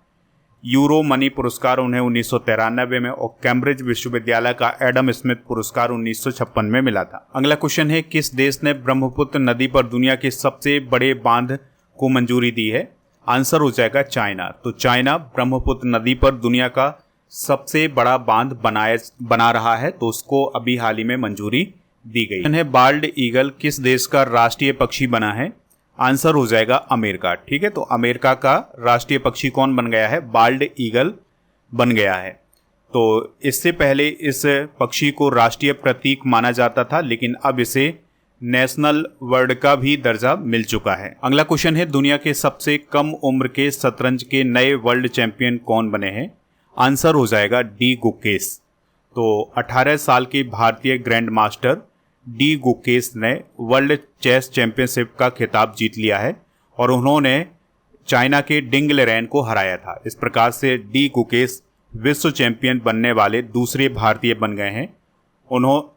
यूरो मनी पुरस्कार उन्हें 1993 में और कैम्ब्रिज विश्वविद्यालय का एडम स्मिथ पुरस्कार 1956 में मिला था। अगला क्वेश्चन है, किस देश ने ब्रह्मपुत्र नदी पर दुनिया के सबसे बड़े बांध को मंजूरी दी है? आंसर हो जाएगा चाइना। तो चाइना ब्रह्मपुत्र नदी पर दुनिया का सबसे बड़ा बांध बना रहा है, तो उसको अभी हाल ही में मंजूरी दी गई है। बाल्ड ईगल किस देश का राष्ट्रीय पक्षी बना है? आंसर हो जाएगा अमेरिका। ठीक है, तो अमेरिका का राष्ट्रीय पक्षी कौन बन गया है? बाल्ड ईगल बन गया है। तो इससे पहले इस पक्षी को राष्ट्रीय प्रतीक माना जाता था, लेकिन अब इसे नेशनल बर्ड का भी दर्जा मिल चुका है। अगला क्वेश्चन है, दुनिया के सबसे कम उम्र के शतरंज के नए वर्ल्ड चैंपियन कौन बने हैं? आंसर हो जाएगा डी गुकेश। तो 18 साल के भारतीय ग्रैंड मास्टर डी गुकेश ने वर्ल्ड चेस चैंपियनशिप का खिताब जीत लिया है और उन्होंने चाइना के डिंग लेरेन को हराया था। इस प्रकार से डी गुकेश विश्व चैंपियन बनने वाले दूसरे भारतीय बन गए हैं।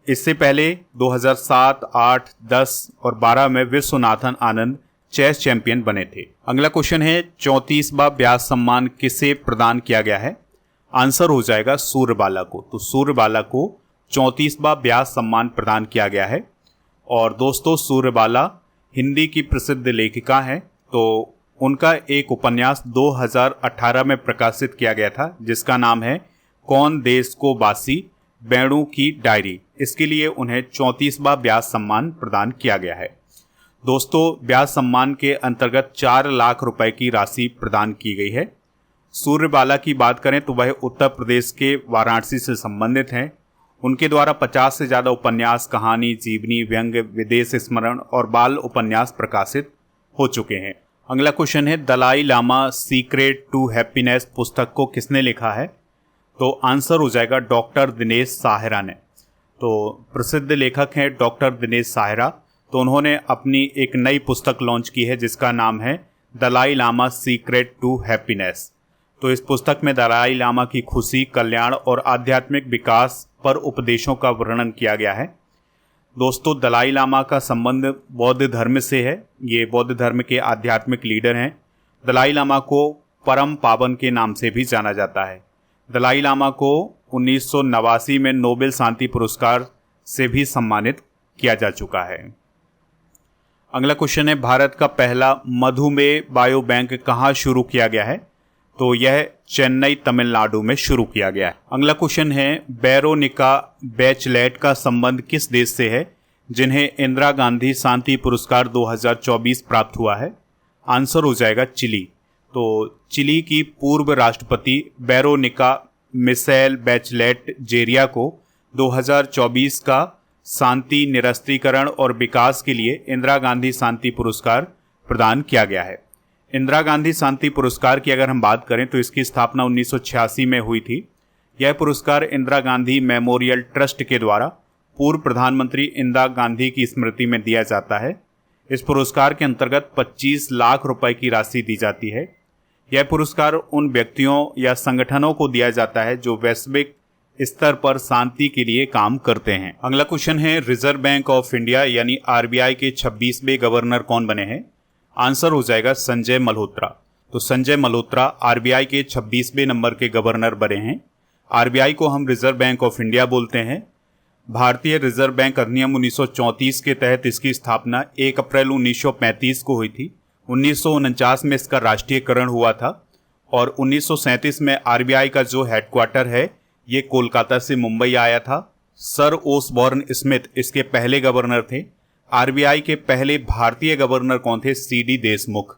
इससे पहले 2007, 8, 10 और 12 में विश्वनाथन आनंद चेस चैंपियन बने थे। अगला क्वेश्चन है, 34वां व्यास सम्मान किसे प्रदान किया गया है? आंसर हो जाएगा सूर्यबाला को। तो सूर्यबाला को 34वां व्यास सम्मान प्रदान किया गया है। और दोस्तों सूर्यबाला हिंदी की प्रसिद्ध लेखिका हैं। तो उनका एक उपन्यास 2018 में प्रकाशित किया गया था जिसका नाम है कौन देश को बासी, बेणु की डायरी। इसके लिए उन्हें 34वां व्यास सम्मान प्रदान किया गया है। दोस्तों, व्यास सम्मान के अंतर्गत 4 लाख रुपए की राशि प्रदान की गई है। सूर्यबाला की बात करें तो वह उत्तर प्रदेश के वाराणसी से संबंधित हैं। उनके द्वारा 50 से ज़्यादा उपन्यास, कहानी, जीवनी, व्यंग्य, विदेश स्मरण और बाल उपन्यास प्रकाशित हो चुके हैं। अगला क्वेश्चन है, Dalai Lama secret to happiness पुस्तक को किसने लिखा है? तो आंसर हो जाएगा डॉक्टर दिनेश साहरा ने। तो प्रसिद्ध लेखक हैं डॉक्टर दिनेश साहरा। तो उन्होंने अपनी एक नई पुस्तक लॉन्च की है जिसका नाम है Dalai Lama secret to happiness. तो इस पुस्तक में दलाई लामा की खुशी, कल्याण और आध्यात्मिक विकास पर उपदेशों का वर्णन किया गया है। दोस्तों, दलाई लामा का संबंध बौद्ध धर्म से है। ये बौद्ध धर्म के आध्यात्मिक लीडर हैं। दलाई लामा को परम पावन के नाम से भी जाना जाता है। दलाई लामा को 1989 में नोबेल शांति पुरस्कार से भी सम्मानित किया जा चुका है। अगला क्वेश्चन है, भारत का पहला मधुमेह बायो बैंक कहाँ शुरू किया गया है? तो यह चेन्नई, तमिलनाडु में शुरू किया गया है। अगला क्वेश्चन है, वेरोनिका बैचलेट का संबंध किस देश से है जिन्हें इंदिरा गांधी शांति पुरस्कार 2024 प्राप्त हुआ है? आंसर हो जाएगा चिली। तो चिली की पूर्व राष्ट्रपति वेरोनिका मिशेल बैचलेट जेरिया को 2024 का शांति, निरस्त्रीकरण और विकास के लिए इंदिरा गांधी शांति पुरस्कार प्रदान किया गया है। इंदिरा गांधी शांति पुरस्कार की अगर हम बात करें तो इसकी स्थापना 1986 में हुई थी। यह पुरस्कार इंदिरा गांधी मेमोरियल ट्रस्ट के द्वारा पूर्व प्रधानमंत्री इंदिरा गांधी की स्मृति में दिया जाता है। इस पुरस्कार के अंतर्गत 25 लाख रुपए की राशि दी जाती है। यह पुरस्कार उन व्यक्तियों या संगठनों को दिया जाता है जो वैश्विक स्तर पर शांति के लिए काम करते हैं। अगला क्वेश्चन है, रिजर्व बैंक ऑफ इंडिया यानी आरबीआई के 26वें गवर्नर कौन बने हैं? आंसर हो जाएगा संजय मल्होत्रा। तो संजय मल्होत्रा आरबीआई के 26वें नंबर के गवर्नर बने हैं। आरबीआई को हम रिजर्व बैंक ऑफ इंडिया बोलते हैं। भारतीय रिजर्व बैंक अधिनियम 1934 के तहत इसकी स्थापना 1 अप्रैल 1935 को हुई थी। 1949 में इसका राष्ट्रीयकरण हुआ था और 1937 में आरबीआई का जो हेडक्वार्टर है ये कोलकाता से मुंबई आया था। सर ओसबॉर्न स्मिथ इसके पहले गवर्नर थे। आरबीआई के पहले भारतीय गवर्नर कौन थे? सीडी देशमुख।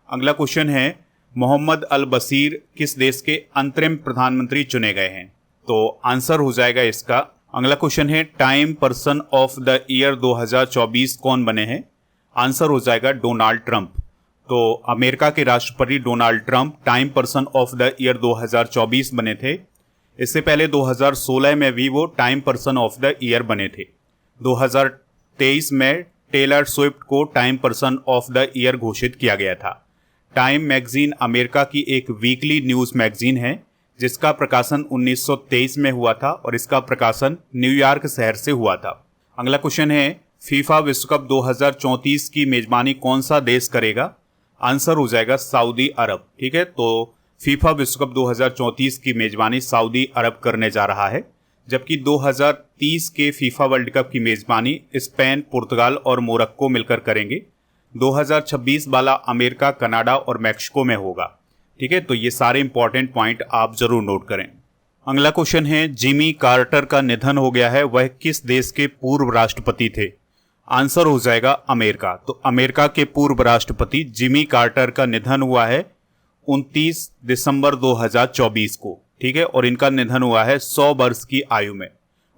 अगला क्वेश्चन है, मोहम्मद अल बशीर किस देश के अंतरिम प्रधानमंत्री चुने गए हैं? तो आंसर हो जाएगा इसका। अगला क्वेश्चन है, time person of the year 2024 कौन बने हैं? आंसर हो जाएगा डोनाल्ड ट्रंप। तो अमेरिका के राष्ट्रपति Donald Trump time person of the year 2024 बने थे। इससे पहले 2016 में भी वो time person of the year बने थे। 2023 में टेलर स्विफ्ट को time person of the year घोषित किया गया था। टाइम मैगजीन अमेरिका की एक वीकली न्यूज़ मैगजीन है जिसका प्रकाशन 1923 में हुआ था और इसका प्रकाशन न्यूयॉर्क शहर से हुआ था। अगला क्वेश्चन है, फीफा विश्व कप 2034 की मेजबानी कौन सा देश करेगा? आंसर हो जाएगा सऊदी अरब। ठीक है, तो फीफा विश्व कप 2034 की मेजबानी सऊदी अरब करने जा रहा है, जबकि 2030 के फीफा वर्ल्ड कप की मेजबानी स्पेन, पुर्तगाल और मोरक्को मिलकर करेंगे। 2026 वाला अमेरिका, कनाडा और मैक्सिको में होगा। ठीक है, तो ये सारे इंपॉर्टेंट पॉइंट आप जरूर नोट करें। अगला क्वेश्चन है, जिमी कार्टर का निधन हो गया है, वह किस देश के पूर्व राष्ट्रपति थे? आंसर हो जाएगा अमेरिका। तो अमेरिका के पूर्व राष्ट्रपति जिमी कार्टर का निधन हुआ है 29 दिसंबर 2024 को। ठीक है, और इनका निधन हुआ है 100 वर्ष की आयु में।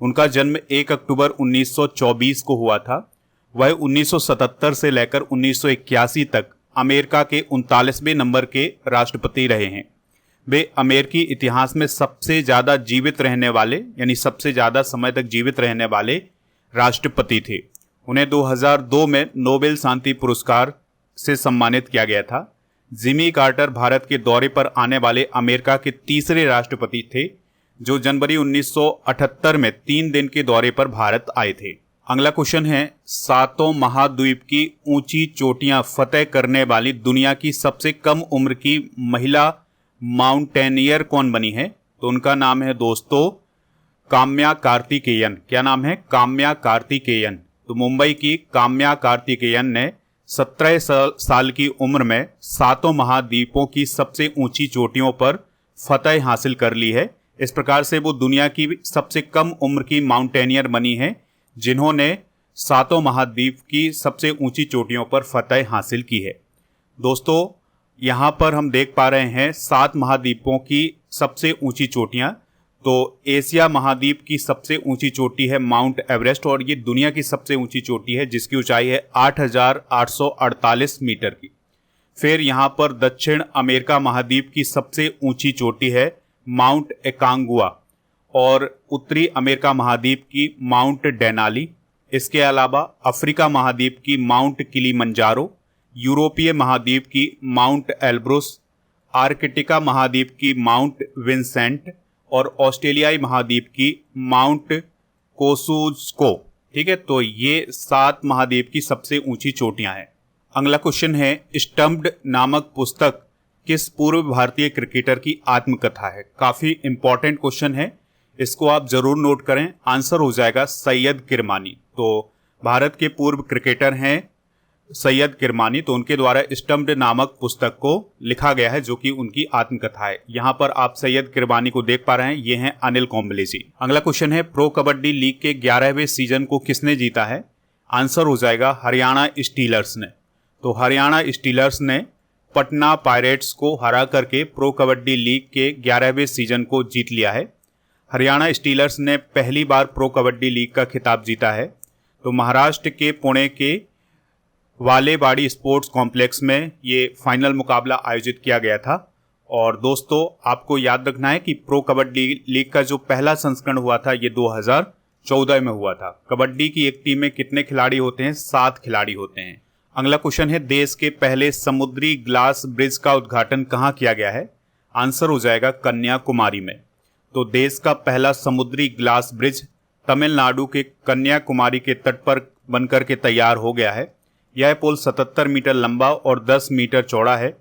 उनका जन्म 1 अक्टूबर 1924 को हुआ था। वह 1977 से लेकर 1981 तक अमेरिका के 39वें नंबर के राष्ट्रपति रहे हैं। वे अमेरिकी इतिहास में सबसे ज़्यादा जीवित रहने वाले यानी सबसे ज़्यादा समय तक जीवित रहने वाले राष्ट्रपति थे। उन्हें 2002 में नोबेल शांति पुरस्कार से सम्मानित किया गया था। जिमी कार्टर भारत के दौरे पर आने वाले अमेरिका के तीसरे राष्ट्रपति थे जो जनवरी 1978 में 3 दिन के दौरे पर भारत आए थे। अगला क्वेश्चन है, सातों महाद्वीप की ऊंची चोटियां फतेह करने वाली दुनिया की सबसे कम उम्र की महिला माउंटेनियर कौन बनी है? तो उनका नाम है दोस्तों काम्या कार्तिकेयन। क्या नाम है? काम्या कार्तिकेयन। तो मुंबई की काम्या कार्तिकेयन ने 17 साल की उम्र में सातों महाद्वीपों की सबसे ऊंची चोटियों पर फतह हासिल कर ली है। इस प्रकार से वो दुनिया की सबसे कम उम्र की माउंटेनियर बनी है जिन्होंने सातों महाद्वीप की सबसे ऊंची चोटियों पर फतह हासिल की है। दोस्तों, यहाँ पर हम देख पा रहे हैं 7 महाद्वीपों की सबसे ऊंची चोटियाँ। तो एशिया महाद्वीप की सबसे ऊंची चोटी है माउंट एवरेस्ट और ये दुनिया की सबसे ऊंची चोटी है जिसकी ऊंचाई है 8,848 मीटर की। फिर यहाँ पर दक्षिण अमेरिका महाद्वीप की सबसे ऊंची चोटी है माउंट एकांगुआ और उत्तरी अमेरिका महाद्वीप की माउंट डेनाली। इसके अलावा अफ्रीका महाद्वीप की माउंट किलीमंजारो, यूरोपीय महाद्वीप की माउंट एल्ब्रुस, आर्कटिका महाद्वीप की माउंट विंसेंट और ऑस्ट्रेलियाई महाद्वीप की माउंट कोसुस्को। ठीक है, तो ये 7 महाद्वीप की सबसे ऊंची चोटियां हैं। अगला क्वेश्चन है, स्टम्प्ड नामक पुस्तक किस पूर्व भारतीय क्रिकेटर की आत्मकथा है? काफी इंपॉर्टेंट क्वेश्चन है, इसको आप जरूर नोट करें। आंसर हो जाएगा सैयद किरमानी। तो भारत के पूर्व क्रिकेटर हैं सैयद किरमानी, तो उनके द्वारा स्टम्प्ड नामक पुस्तक को लिखा गया है जो कि उनकी आत्मकथा है। यहाँ पर आप सैयद किरमानी को देख पा रहे हैं, ये हैं अनिल कुंबले जी। अगला क्वेश्चन है, प्रो कबड्डी लीग के 11वें सीजन को किसने जीता है? आंसर हो जाएगा हरियाणा स्टीलर्स ने। तो हरियाणा स्टीलर्स ने पटना पायरेट्स को हरा करके प्रो कबड्डी लीग के 11वें सीजन को जीत लिया है। हरियाणा स्टीलर्स ने पहली बार प्रो कबड्डी लीग का खिताब जीता है। तो महाराष्ट्र के पुणे के वालेबाड़ी स्पोर्ट्स कॉम्प्लेक्स में ये फाइनल मुकाबला आयोजित किया गया था। और दोस्तों, आपको याद रखना है कि प्रो कबड्डी लीग का जो पहला संस्करण हुआ था ये 2014 में हुआ था। कबड्डी की एक टीम में कितने खिलाड़ी होते हैं? 7 खिलाड़ी होते हैं। अगला क्वेश्चन है, देश के पहले समुद्री ग्लास ब्रिज का उद्घाटन कहाँ किया गया है? आंसर हो जाएगा कन्याकुमारी में। तो देश का पहला समुद्री ग्लास ब्रिज तमिलनाडु के कन्याकुमारी के तट पर बनकर के तैयार हो गया है। यह पुल 77 मीटर लंबा और 10 मीटर चौड़ा है।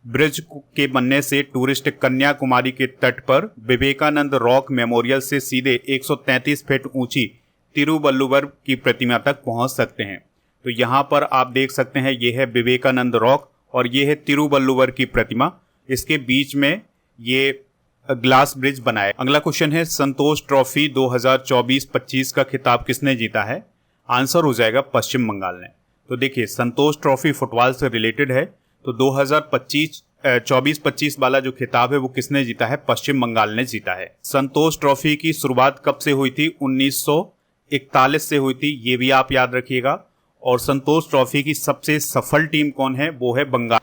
ब्रिज के बनने से टूरिस्ट कन्याकुमारी के तट पर विवेकानंद रॉक मेमोरियल से सीधे 133 फीट ऊंची तिरुवल्लुवर की प्रतिमा तक पहुंच सकते हैं। तो यहाँ पर आप देख सकते हैं, ये है विवेकानंद रॉक और ये है तिरुवल्लुवर की प्रतिमा। इसके बीच में ये ग्लास ब्रिज बना है। अगला क्वेश्चन है, संतोष ट्रॉफी 2024-25 का खिताब किसने जीता है? आंसर हो जाएगा पश्चिम बंगाल ने। तो देखिए, संतोष ट्रॉफी फुटबॉल से रिलेटेड है। तो 2024-25 वाला जो खिताब है वो किसने जीता है? पश्चिम बंगाल ने जीता है। संतोष ट्रॉफी की शुरुआत कब से हुई थी? 1941 से हुई थी, ये भी आप याद रखिएगा। और संतोष ट्रॉफी की सबसे सफल टीम कौन है? वो है बंगाल,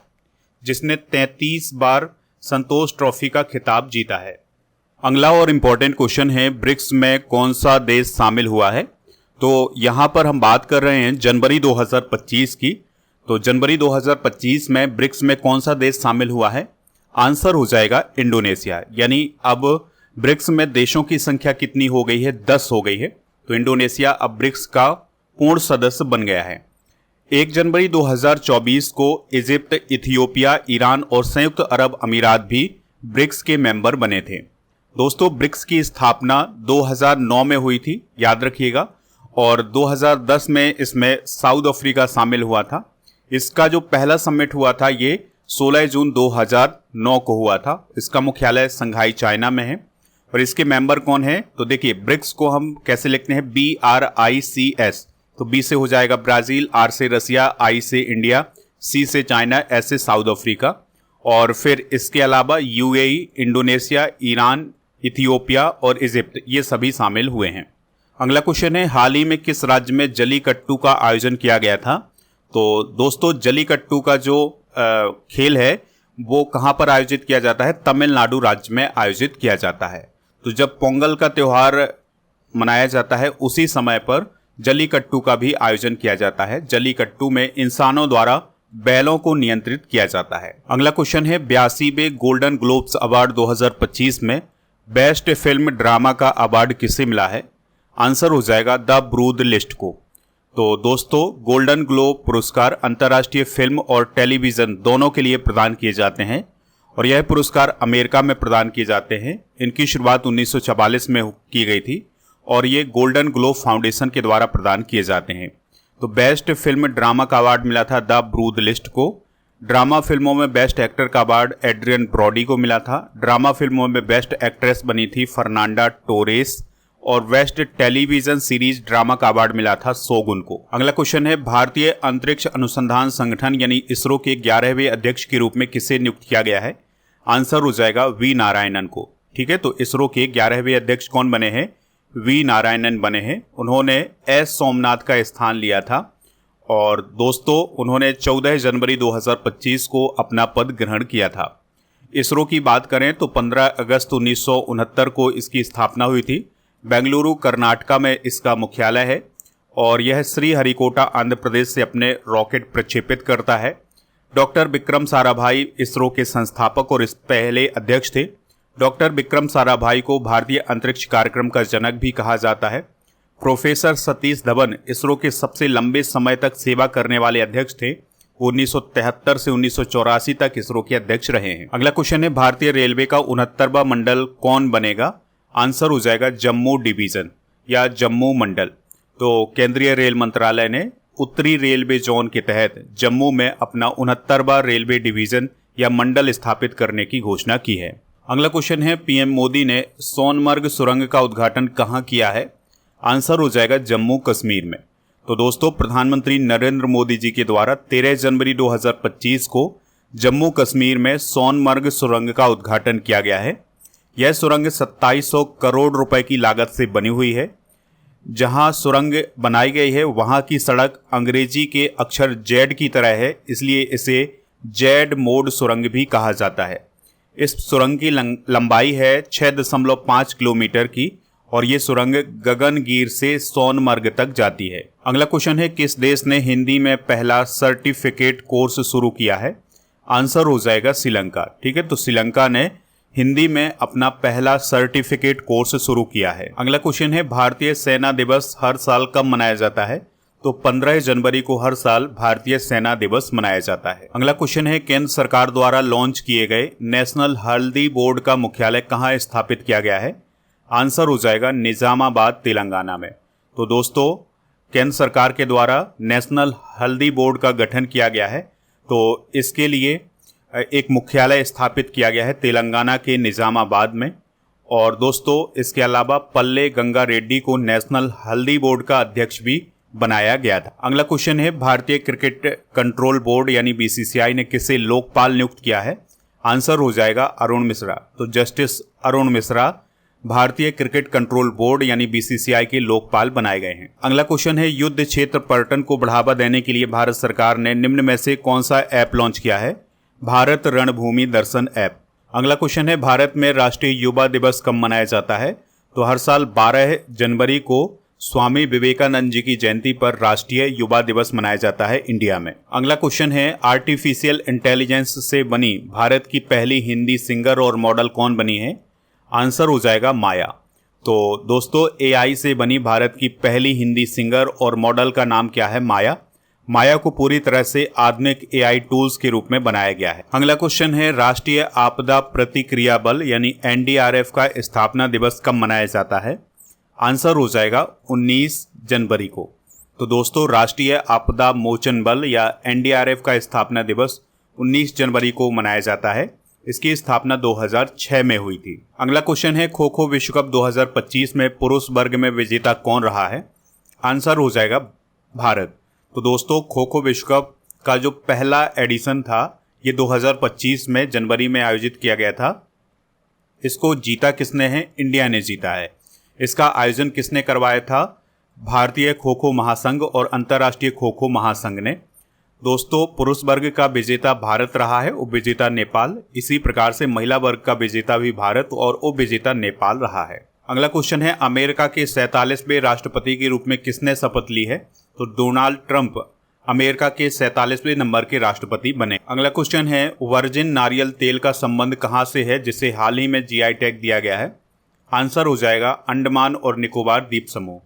जिसने 33 बार संतोष ट्रॉफी का खिताब जीता है। अगला और इम्पोर्टेंट क्वेश्चन है, ब्रिक्स में कौन सा देश शामिल हुआ है? तो यहाँ पर हम बात कर रहे हैं जनवरी 2025 की। तो जनवरी 2025 में ब्रिक्स में कौन सा देश शामिल हुआ है? आंसर हो जाएगा इंडोनेशिया। यानी अब ब्रिक्स में देशों की संख्या कितनी हो गई है? 10 हो गई है। तो इंडोनेशिया अब ब्रिक्स का पूर्ण सदस्य बन गया है। 1 जनवरी 2024 को इजिप्ट, इथियोपिया, ईरान और संयुक्त अरब अमीरात भी ब्रिक्स के मेंबर बने थे। दोस्तों, ब्रिक्स की स्थापना 2009 में हुई थी, याद रखिएगा। और 2010 में इसमें साउथ अफ्रीका शामिल हुआ था। इसका जो पहला समिट हुआ था ये 16 जून 2009 को हुआ था। इसका मुख्यालय संघाई चाइना में है। और इसके मेंबर कौन है? तो देखिए, ब्रिक्स को हम कैसे लिखते हैं? BRICS। तो बी से हो जाएगा ब्राजील, आर से रसिया, आई से इंडिया, सी से चाइना, एस से साउथ अफ्रीका। और फिर इसके अलावा UAE, इंडोनेशिया, ईरान, इथियोपिया और इजिप्ट, ये सभी शामिल हुए हैं। अगला क्वेश्चन है, हाल ही में किस राज्य में जलीकट्टू का आयोजन किया गया था? तो दोस्तों, जलीकट्टू का जो खेल है वो कहाँ पर आयोजित किया जाता है? तमिलनाडु राज्य में आयोजित किया जाता है। तो जब पोंगल का त्यौहार मनाया जाता है उसी समय पर जलीकट्टू का भी आयोजन किया जाता है। जलीकट्टू में इंसानों द्वारा बैलों को नियंत्रित किया जाता है। अगला क्वेश्चन है, 82वें गोल्डन ग्लोब्स अवार्ड 2025 में बेस्ट फिल्म ड्रामा का अवार्ड किसे मिला है? आंसर हो जाएगा द ब्रूद लिस्ट को। तो दोस्तों, गोल्डन ग्लोब पुरस्कार अंतर्राष्ट्रीय फिल्म और टेलीविजन दोनों के लिए प्रदान किए जाते हैं और यह पुरस्कार अमेरिका में प्रदान किए जाते हैं। इनकी शुरुआत 1944 में की गई थी और ये गोल्डन ग्लोब फाउंडेशन के द्वारा प्रदान किए जाते हैं। तो बेस्ट फिल्म ड्रामा का अवार्ड मिला था द ब्रूद लिस्ट को। ड्रामा फिल्मों में बेस्ट एक्टर का अवार्ड एड्रियन ब्रॉडी को मिला था। ड्रामा फिल्मों में बेस्ट एक्ट्रेस बनी थी फर्नांडा टोरेस और बेस्ट टेलीविजन सीरीज ड्रामा का अवार्ड मिला था सोगुन को। अगला क्वेश्चन है, भारतीय अंतरिक्ष अनुसंधान संगठन यानी इसरो के 11वें अध्यक्ष के रूप में किसे नियुक्त किया गया है? आंसर हो जाएगा वी नारायणन को। ठीक है, तो इसरो के 11वें अध्यक्ष कौन बने हैं? वी नारायणन बने हैं। उन्होंने एस सोमनाथ का स्थान लिया था और दोस्तों उन्होंने 14 जनवरी 2025 को अपना पद ग्रहण किया था। इसरो की बात करें तो 15 अगस्त 1969 को इसकी स्थापना हुई थी। बेंगलुरु कर्नाटका में इसका मुख्यालय है और यह श्रीहरिकोटा आंध्र प्रदेश से अपने रॉकेट प्रक्षेपित करता है। डॉक्टर विक्रम साराभाई इसरो के संस्थापक और इस पहले अध्यक्ष थे। डॉक्टर विक्रम साराभाई को भारतीय अंतरिक्ष कार्यक्रम का जनक भी कहा जाता है। प्रोफेसर सतीश धवन इसरो के सबसे लंबे समय तक सेवा करने वाले अध्यक्ष थे। 1973 से 1984 तक इसरो के अध्यक्ष रहे हैं। अगला क्वेश्चन है, भारतीय रेलवे का 69वां मंडल कौन बनेगा? आंसर हो जाएगा जम्मू डिवीजन या जम्मू मंडल। तो केंद्रीय रेल मंत्रालय ने उत्तरी रेलवे जोन के तहत जम्मू में अपना 69वां रेलवे डिवीजन या मंडल स्थापित करने की घोषणा की है। अगला क्वेश्चन है, पीएम मोदी ने सोनमर्ग सुरंग का उद्घाटन कहाँ किया है? आंसर हो जाएगा जम्मू कश्मीर में। तो दोस्तों प्रधानमंत्री नरेंद्र मोदी जी के द्वारा 13 जनवरी 2025 को जम्मू कश्मीर में सोनमर्ग सुरंग का उद्घाटन किया गया है। यह सुरंग 2700 करोड़ रुपए की लागत से बनी हुई है। जहां सुरंग बनाई गई है वहां की सड़क अंग्रेजी के अक्षर जेड की तरह है, इसलिए इसे जेड मोड सुरंग भी कहा जाता है। इस सुरंग की लंबाई है 6.5 किलोमीटर की और ये सुरंग गगनगीर से सोनमर्ग तक जाती है। अगला क्वेश्चन है, किस देश ने हिंदी में पहला सर्टिफिकेट कोर्स शुरू किया है? आंसर हो जाएगा श्रीलंका। ठीक है, तो श्रीलंका ने हिंदी में अपना पहला सर्टिफिकेट कोर्स शुरू किया है। अगला क्वेश्चन है, भारतीय सेना दिवस हर साल कब मनाया जाता है? तो 15 जनवरी को हर साल भारतीय सेना दिवस मनाया जाता है। अगला क्वेश्चन है, केंद्र सरकार द्वारा लॉन्च किए गए नेशनल हल्दी बोर्ड का मुख्यालय कहाँ स्थापित किया गया है? आंसर हो जाएगा निजामाबाद तेलंगाना में। तो दोस्तों केंद्र सरकार के द्वारा नेशनल हल्दी बोर्ड का गठन किया गया है, तो इसके लिए एक मुख्यालय स्थापित किया गया है तेलंगाना के निजामाबाद में। और दोस्तों इसके अलावा पल्ले गंगा रेड्डी को नेशनल हल्दी बोर्ड का अध्यक्ष भी बनाया गया था। अगला क्वेश्चन है, भारतीय क्रिकेट कंट्रोल बोर्ड यानी बीसीसीआई ने किसे लोकपाल नियुक्त किया है? आंसर हो जाएगा अरुण मिश्रा। तो जस्टिस अरुण मिश्रा भारतीय क्रिकेट कंट्रोल बोर्ड यानी बीसीसीआई के लोकपाल बनाए गए हैं। अगला क्वेश्चन है, युद्ध क्षेत्र पर्यटन को बढ़ावा देने के लिए भारत सरकार ने निम्न में से कौन सा ऐप लॉन्च किया है? भारत रणभूमि दर्शन ऐप। अगला क्वेश्चन है, भारत में राष्ट्रीय युवा दिवस कब मनाया जाता है? तो हर साल 12 जनवरी को स्वामी विवेकानंद जी की जयंती पर राष्ट्रीय युवा दिवस मनाया जाता है इंडिया में। अगला क्वेश्चन है, आर्टिफिशियल इंटेलिजेंस से बनी भारत की पहली हिंदी सिंगर और मॉडल कौन बनी है? आंसर हो जाएगा माया। तो दोस्तों एआई से बनी भारत की पहली हिंदी सिंगर और मॉडल का नाम क्या है? माया। माया को पूरी तरह से आधुनिक एआई टूल्स के रूप में बनाया गया है। अगला क्वेश्चन है, राष्ट्रीय आपदा प्रतिक्रिया बल यानी एनडीआरएफ का स्थापना दिवस कब मनाया जाता है? आंसर हो जाएगा 19 जनवरी को। तो दोस्तों राष्ट्रीय आपदा मोचन बल या एनडीआरएफ का स्थापना दिवस 19 जनवरी को मनाया जाता है। इसकी स्थापना 2006 में हुई थी। अगला क्वेश्चन है, खो खो विश्व कप 2025 में पुरुष वर्ग में विजेता कौन रहा है? आंसर हो जाएगा भारत। तो दोस्तों खो खो विश्व कप का जो पहला एडिशन था ये 2025 में जनवरी में आयोजित किया गया था। इसको जीता किसने है? इंडिया ने जीता है। इसका आयोजन किसने करवाया था? भारतीय खो खो महासंघ और अंतर्राष्ट्रीय खो खो महासंघ ने। दोस्तों पुरुष वर्ग का विजेता भारत रहा है, उप विजेता नेपाल। इसी प्रकार से महिला वर्ग का विजेता भी भारत और उप विजेता नेपाल रहा है। अगला क्वेश्चन है, अमेरिका के 47वें राष्ट्रपति के रूप में किसने शपथ ली है? तो डोनाल्ड ट्रंप अमेरिका के 47वें नंबर के राष्ट्रपति बने। अगला क्वेश्चन है, वर्जिन नारियल तेल का संबंध कहां से है जिसे हाल ही में जीआई टैग दिया गया है? आंसर हो जाएगा अंडमान और निकोबार द्वीप समूह।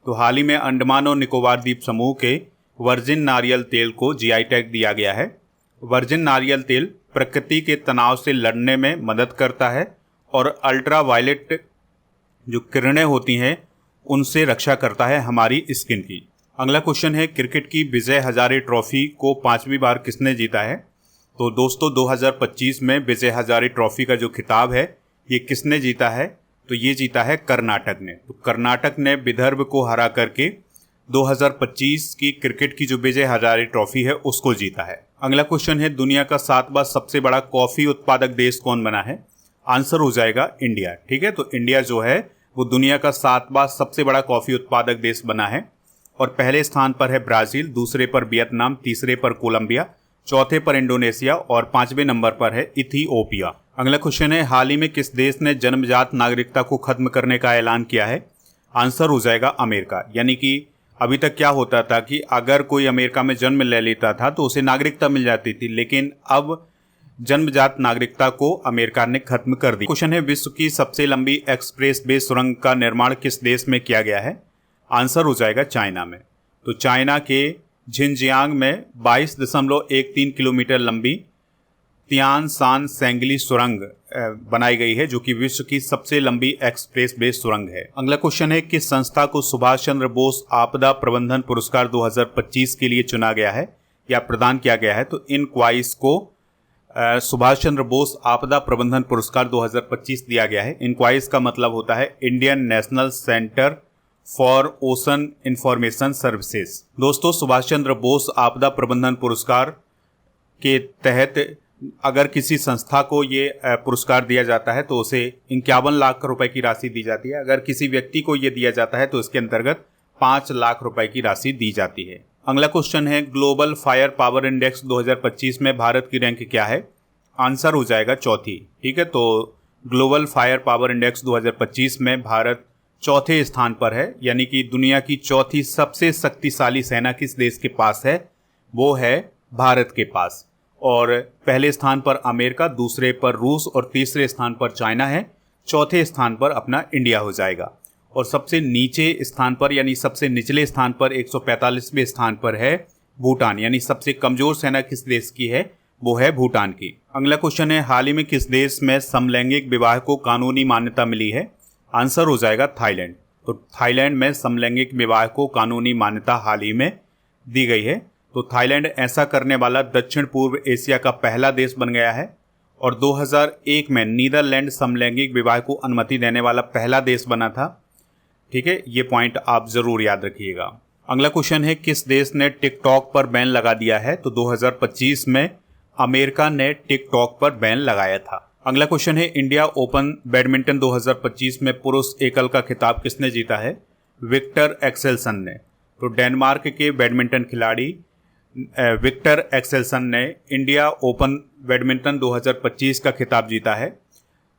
तो हाल ही में अंडमान और निकोबार द्वीप समूह के वर्जिन नारियल तेल को जीआई टैग दिया गया है। वर्जिन नारियल तेल प्रकृति के तनाव से लड़ने में मदद करता है और अल्ट्रा वायलेट जो किरणें होती हैं उनसे रक्षा करता है हमारी स्किन की। अगला क्वेश्चन है क्रिकेट की विजय हजारे ट्रॉफी को 5वीं बार किसने जीता है। तो दोस्तों 2025 में विजय हजारे ट्रॉफी का जो खिताब है ये किसने जीता है, तो ये जीता है कर्नाटक ने। तो कर्नाटक ने विदर्भ को हरा करके 2025 की क्रिकेट की जो विजय हजारे ट्रॉफी है उसको जीता है। अगला क्वेश्चन है दुनिया का 7वां सबसे बड़ा कॉफी उत्पादक देश कौन बना है। आंसर हो जाएगा इंडिया। ठीक है, तो इंडिया जो है वो दुनिया का 7वां सबसे बड़ा कॉफी उत्पादक देश बना है और पहले स्थान पर है ब्राजील, दूसरे पर वियतनाम, तीसरे पर कोलंबिया, चौथे पर इंडोनेशिया और 5वें नंबर पर है इथियोपिया। अगला क्वेश्चन है हाल ही में किस देश ने जन्मजात नागरिकता को खत्म करने का ऐलान किया है। आंसर हो जाएगा अमेरिका। यानी कि अभी तक क्या होता था कि अगर कोई अमेरिका में जन्म ले लेता था तो उसे नागरिकता मिल जाती थी, लेकिन अब जन्मजात नागरिकता को अमेरिका ने खत्म कर दी। क्वेश्चन है विश्व की सबसे लंबी एक्सप्रेस वे सुरंग का निर्माण किस देश में किया गया है। आंसर हो जाएगा चाइना में। तो चाइना के झिनजियांग में 22.13 किलोमीटर लंबी तियानशान सेंगली सुरंग बनाई गई है जो कि विश्व की सबसे लंबी एक्सप्रेस वे सुरंग है। अगला क्वेश्चन है किस संस्था को सुभाष चंद्र बोस आपदा प्रबंधन पुरस्कार 2025 के लिए चुना गया है या प्रदान किया गया है। तो इन क्वाइस को सुभाष चंद्र बोस आपदा प्रबंधन पुरस्कार 2025 दिया गया है। इनक्वाइस का मतलब होता है Indian national centre for ocean information services. दोस्तों सुभाष चंद्र बोस आपदा प्रबंधन पुरस्कार के तहत अगर किसी संस्था को ये पुरस्कार दिया जाता है तो उसे 51 लाख रुपए की राशि दी जाती है। अगर किसी व्यक्ति को ये दिया जाता है तो इसके अंतर्गत 5 लाख रुपए की राशि दी जाती है। अगला क्वेश्चन है ग्लोबल फायर पावर इंडेक्स 2025 में भारत की रैंक क्या है। आंसर हो जाएगा चौथी। ठीक है, तो ग्लोबल फायर पावर इंडेक्स 2025 में भारत चौथे स्थान पर है। यानी कि दुनिया की चौथी सबसे शक्तिशाली सेना किस देश के पास है, वो है भारत के पास। और पहले स्थान पर अमेरिका, दूसरे पर रूस और तीसरे स्थान पर चाइना है। चौथे स्थान पर अपना इंडिया हो जाएगा और सबसे नीचे स्थान पर यानी सबसे निचले स्थान पर 145वें स्थान पर है भूटान। यानी सबसे कमजोर सेना किस देश की है, वो है भूटान की। अगला क्वेश्चन है हाल ही में किस देश में समलैंगिक विवाह को कानूनी मान्यता मिली है। आंसर हो जाएगा थाईलैंड। तो थाईलैंड में समलैंगिक विवाह को कानूनी मान्यता हाल ही में दी गई है। तो थाईलैंड ऐसा करने वाला दक्षिण पूर्व एशिया का पहला देश बन गया है और 2001 में नीदरलैंड समलैंगिक विवाह को अनुमति देने वाला पहला देश बना था। ठीक है, ये पॉइंट आप जरूर याद रखिएगा। अगला क्वेश्चन है किस देश ने टिकटॉक पर बैन लगा दिया है। तो 2025 में अमेरिका ने टिकटॉक पर बैन लगाया था। अगला क्वेश्चन है इंडिया ओपन बैडमिंटन 2025 में पुरुष एकल का खिताब किसने जीता है। विक्टर एक्सेल्सन ने। तो डेनमार्क के बैडमिंटन खिलाड़ी विक्टर एक्सेल्सन ने इंडिया ओपन बैडमिंटन 2025 का खिताब जीता है।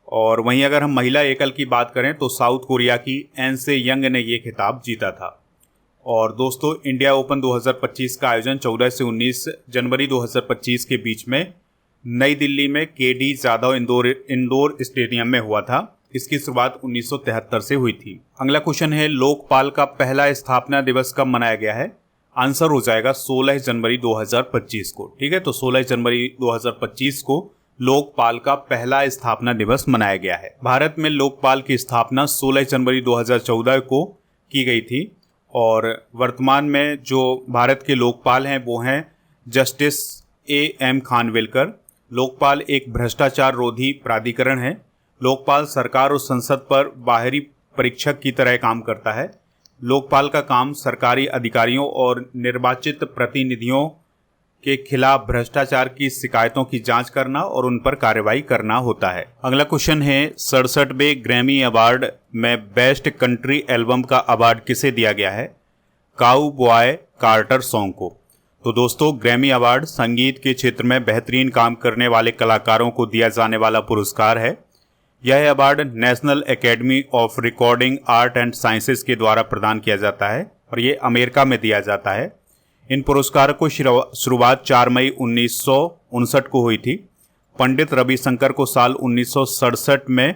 और वहीं अगर हम महिला एकल की बात करें तो साउथ कोरिया की एन से यंग ने ये खिताब जीता था। और दोस्तों इंडिया ओपन 2025 का आयोजन 14 से 19 जनवरी 2025 के बीच में नई दिल्ली में केडी जाधव इंडोर स्टेडियम में हुआ था। इसकी शुरुआत 1973 से हुई थी। अगला क्वेश्चन है लोकपाल का पहला स्थापना दिवस कब मनाया गया है। आंसर हो जाएगा 16 जनवरी 2025 को। ठीक है, तो 16 जनवरी 2025 को लोकपाल का पहला स्थापना दिवस मनाया गया है। भारत में लोकपाल की स्थापना 16 जनवरी 2014 को की गई थी और वर्तमान में जो भारत के लोकपाल हैं वो हैं जस्टिस AM खानविलकर। लोकपाल एक भ्रष्टाचार रोधी प्राधिकरण है। लोकपाल सरकार और संसद पर बाहरी परीक्षक की तरह काम करता है। लोकपाल का काम सरकारी अधिकारियों और निर्वाचित प्रतिनिधियों के खिलाफ भ्रष्टाचार की शिकायतों की जांच करना और उन पर कार्रवाई करना होता है। अगला क्वेश्चन है 67वें ग्रैमी अवार्ड में बेस्ट कंट्री एल्बम का अवार्ड किसे दिया गया है। काउबॉय कार्टर सॉन्ग को। तो दोस्तों ग्रैमी अवार्ड संगीत के क्षेत्र में बेहतरीन काम करने वाले कलाकारों को दिया जाने वाला पुरस्कार है। यह award national academy of recording art and sciences के द्वारा प्रदान किया जाता है और ये अमेरिका में दिया जाता है। इन पुरस्कारों को शुरुआत 4 मई 1959 को हुई थी। पंडित रविशंकर को साल 1967 में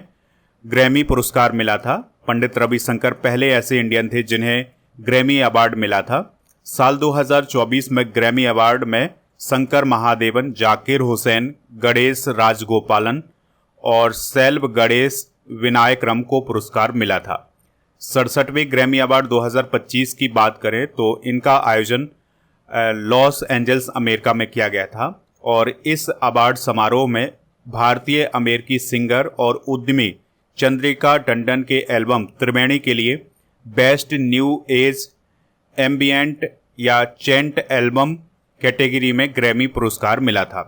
ग्रैमी पुरस्कार मिला था। पंडित रविशंकर पहले ऐसे इंडियन थे जिन्हें ग्रैमी अवार्ड मिला था। साल 2024 में ग्रैमी अवार्ड में शंकर महादेवन, जाकिर हुसैन, गणेश राजगोपालन और सैल्व गणेश विनायकरम को पुरस्कार मिला था। 67वें ग्रैमी अवार्ड 2025 की बात करें तो इनका आयोजन लॉस एंजल्स अमेरिका में किया गया था और इस अवार्ड समारोह में भारतीय अमेरिकी सिंगर और उद्यमी चंद्रिका टंडन के एल्बम त्रिवेणी के लिए बेस्ट न्यू एज एम्बिएंट या चेंट एल्बम कैटेगरी में ग्रैमी पुरस्कार मिला था।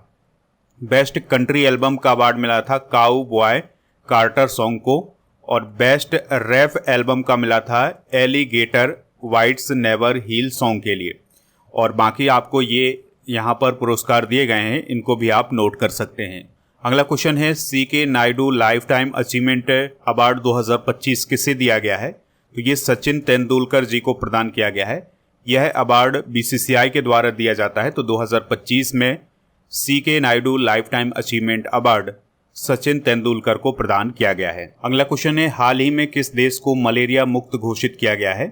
बेस्ट कंट्री एल्बम का अवार्ड मिला था काउ बॉय कार्टर सॉन्ग को और बेस्ट रैप एल्बम का मिला था alligator bites never heal song के लिए। और बाकी आपको ये यहाँ पर पुरस्कार दिए गए हैं, इनको भी आप नोट कर सकते हैं। अगला क्वेश्चन है CK Naidu life time achievement award 2025 किसे दिया गया है? तो ये सचिन तेंदुलकर जी को प्रदान किया गया है। यह अवार्ड बीसीसीआई के द्वारा दिया जाता है। तो 2025 में CK Naidu life time achievement award Sachin Tendulkar को प्रदान किया गया है। अगला क्वेश्चन है हाल ही में किस देश को मलेरिया मुक्त घोषित किया गया है?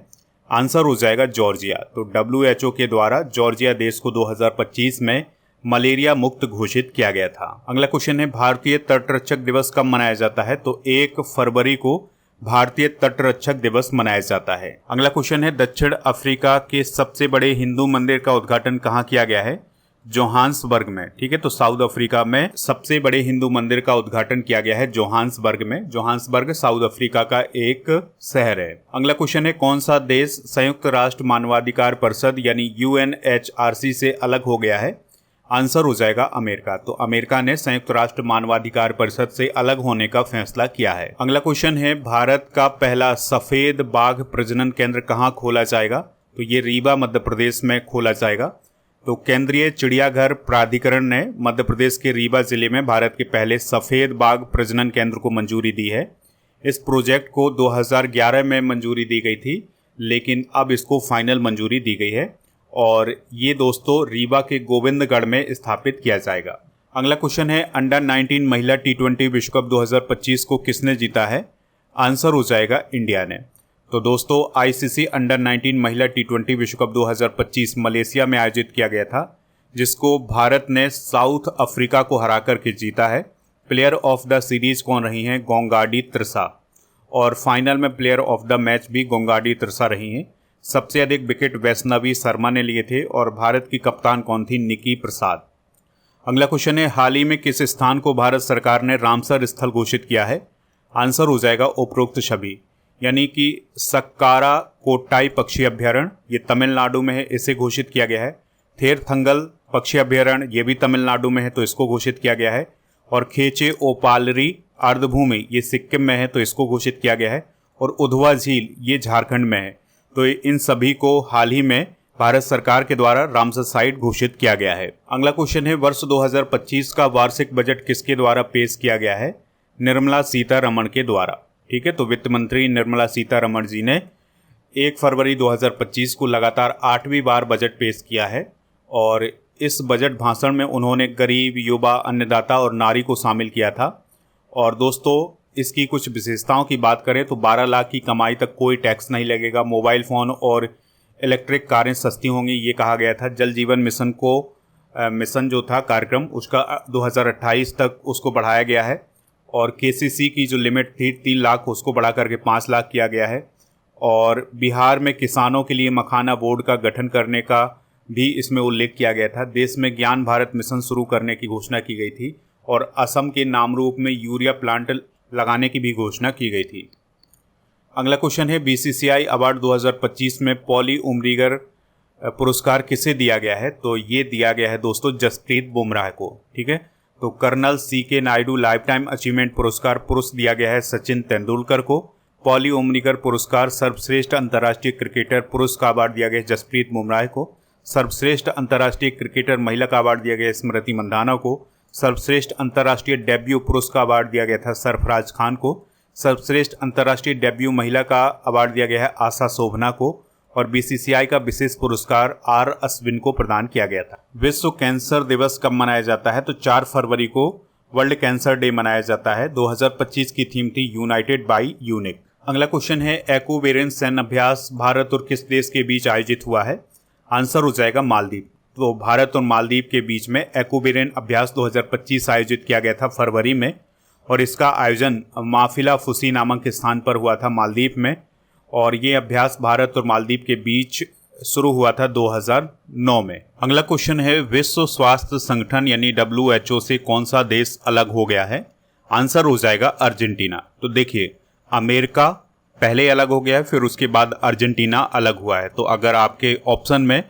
आंसर हो जाएगा जॉर्जिया। तो WHO के द्वारा जॉर्जिया देश को 2025 में मलेरिया मुक्त घोषित किया गया था। अगला क्वेश्चन है भारतीय तटरक्षक दिवस कब मनाया जाता है? तो 1 फरवरी को भारतीय तटरक्षक दिवस मनाया जाता है। अगला क्वेश्चन है दक्षिण अफ्रीका के सबसे बड़े हिंदू मंदिर का उद्घाटन कहाँ किया गया है? जोहान्सबर्ग में। ठीक है, तो साउथ अफ्रीका में सबसे बड़े हिंदू मंदिर का उद्घाटन किया गया है जोहान्सबर्ग में। जोहान्सबर्ग साउथ अफ्रीका का एक शहर है। अगला क्वेश्चन है कौन सा देश संयुक्त राष्ट्र मानवाधिकार परिषद यानी UNHRC से अलग हो गया है? आंसर हो जाएगा अमेरिका। तो अमेरिका ने संयुक्त राष्ट्र मानवाधिकार परिषद से अलग होने का फैसला किया है। अगला क्वेश्चन है भारत का पहला सफेद बाघ प्रजनन केंद्र कहाँ खोला जाएगा? तो ये रीवा मध्य प्रदेश में खोला जाएगा। तो केंद्रीय चिड़ियाघर प्राधिकरण ने मध्य प्रदेश के रीवा जिले में भारत के पहले सफेद बाघ प्रजनन केंद्र को मंजूरी दी है। इस प्रोजेक्ट को 2011 में मंजूरी दी गई थी, लेकिन अब इसको फाइनल मंजूरी दी गई है और ये दोस्तों रीवा के गोविंदगढ़ में स्थापित किया जाएगा। अगला क्वेश्चन है अंडर 19 महिला T20 विश्व कप 2025 को किसने जीता है? आंसर हो जाएगा इंडिया ने। तो दोस्तों ICC अंडर 19 महिला T20 विश्व कप 2025 मलेशिया में आयोजित किया गया था, जिसको भारत ने साउथ अफ्रीका को हरा करके जीता है। प्लेयर ऑफ द सीरीज कौन रही हैं? गोंगाडी त्रिशा। और फाइनल में प्लेयर ऑफ द मैच भी गोंगाडी त्रिशा रही हैं। सबसे अधिक विकेट वैष्णवी शर्मा ने लिए थे और भारत की कप्तान कौन थी? निकी प्रसाद। अगला क्वेश्चन है हाल ही में किस स्थान को भारत सरकार ने रामसर स्थल घोषित किया है? आंसर हो जाएगा उपरोक्त सभी, यानी कि सक्कारा कोट्टाई पक्षी अभ्यारण्य, ये तमिलनाडु में है, इसे घोषित किया गया है। थेरथंगल पक्षी अभ्यारण्य, ये भी तमिलनाडु में है, तो इसको घोषित किया गया है। और खेचे ओपालरी अर्धभूमि, ये सिक्किम में है, तो इसको घोषित किया गया है। और उधवा झील, ये झारखंड में है। तो इन सभी को हाल ही में भारत सरकार के द्वारा रामसर साइट घोषित किया गया है। अगला क्वेश्चन है वर्ष 2025 का वार्षिक बजट किसके द्वारा पेश किया गया है? निर्मला सीतारमण के द्वारा। ठीक है, तो वित्त मंत्री निर्मला सीतारमण जी ने 1 फरवरी 2025 को लगातार 8वीं बार बजट पेश किया है और इस बजट भाषण में उन्होंने गरीब, युवा, अन्नदाता और नारी को शामिल किया था। और दोस्तों इसकी कुछ विशेषताओं की बात करें तो 12 लाख की कमाई तक कोई टैक्स नहीं लगेगा। मोबाइल फ़ोन और इलेक्ट्रिक कारें सस्ती होंगी, ये कहा गया था। जल जीवन मिशन को मिशन जो था कार्यक्रम, उसका 2028 तक उसको बढ़ाया गया है। और KCC की जो लिमिट थी 3 लाख, उसको बढ़ा करके 5 लाख किया गया है। और बिहार में किसानों के लिए मखाना बोर्ड का गठन करने का भी इसमें उल्लेख किया गया था। देश में ज्ञान भारत मिशन शुरू करने की घोषणा की गई थी और असम के नामरूप में यूरिया प्लांट लगाने की भी घोषणा की गई थी। अगला क्वेश्चन है BCCI अवार्ड 2025 में पॉली उमरीगर पुरस्कार किसे दिया गया है? तो ये दिया गया है दोस्तों जसप्रीत बुमराह को। ठीक है, तो colonel CK Naidu life time achievement पुरस्कार पुरुष दिया गया है सचिन तेंदुलकर को। पॉली उमरीगर पुरस्कार सर्वश्रेष्ठ अंतर्राष्ट्रीय क्रिकेटर पुरुष का अवार्ड दिया गया जसप्रीत बुमराह को। सर्वश्रेष्ठ अंतर्राष्ट्रीय क्रिकेटर महिला का अवार्ड दिया गया स्मृति मंधाना को। सर्वश्रेष्ठ अंतर्राष्ट्रीय डेब्यू पुरुष का अवार्ड दिया गया था सरफराज खान को। सर्वश्रेष्ठ अंतर्राष्ट्रीय डेब्यू महिला का अवार्ड दिया गया है आशा शोभना को। और BCCI का विशेष पुरस्कार R अश्विन को प्रदान किया गया था। विश्व कैंसर दिवस कब मनाया जाता है? तो 4 फरवरी को वर्ल्ड कैंसर डे मनाया जाता है। 2025 की थीम थी यूनाइटेड बाय यूनिक। अगला क्वेश्चन है एक्वेरियन सैन्य अभ्यास भारत और किस देश के बीच आयोजित हुआ है? आंसर हो जाएगा मालदीव। तो भारत और मालदीव के बीच में एक्वेरियन अभ्यास 2025 आयोजित किया गया था फरवरी में और इसका आयोजन माफिला फुसी नामक स्थान पर हुआ था मालदीव में। और ये अभ्यास भारत और मालदीव के बीच शुरू हुआ था 2009 में। अगला क्वेश्चन है, विश्व स्वास्थ्य संगठन यानी WHO से कौन सा देश अलग हो गया है? आंसर हो जाएगा अर्जेंटीना। तो देखिए, अमेरिका पहले अलग हो गया है, फिर उसके बाद अर्जेंटीना अलग हुआ है। तो अगर आपके ऑप्शन में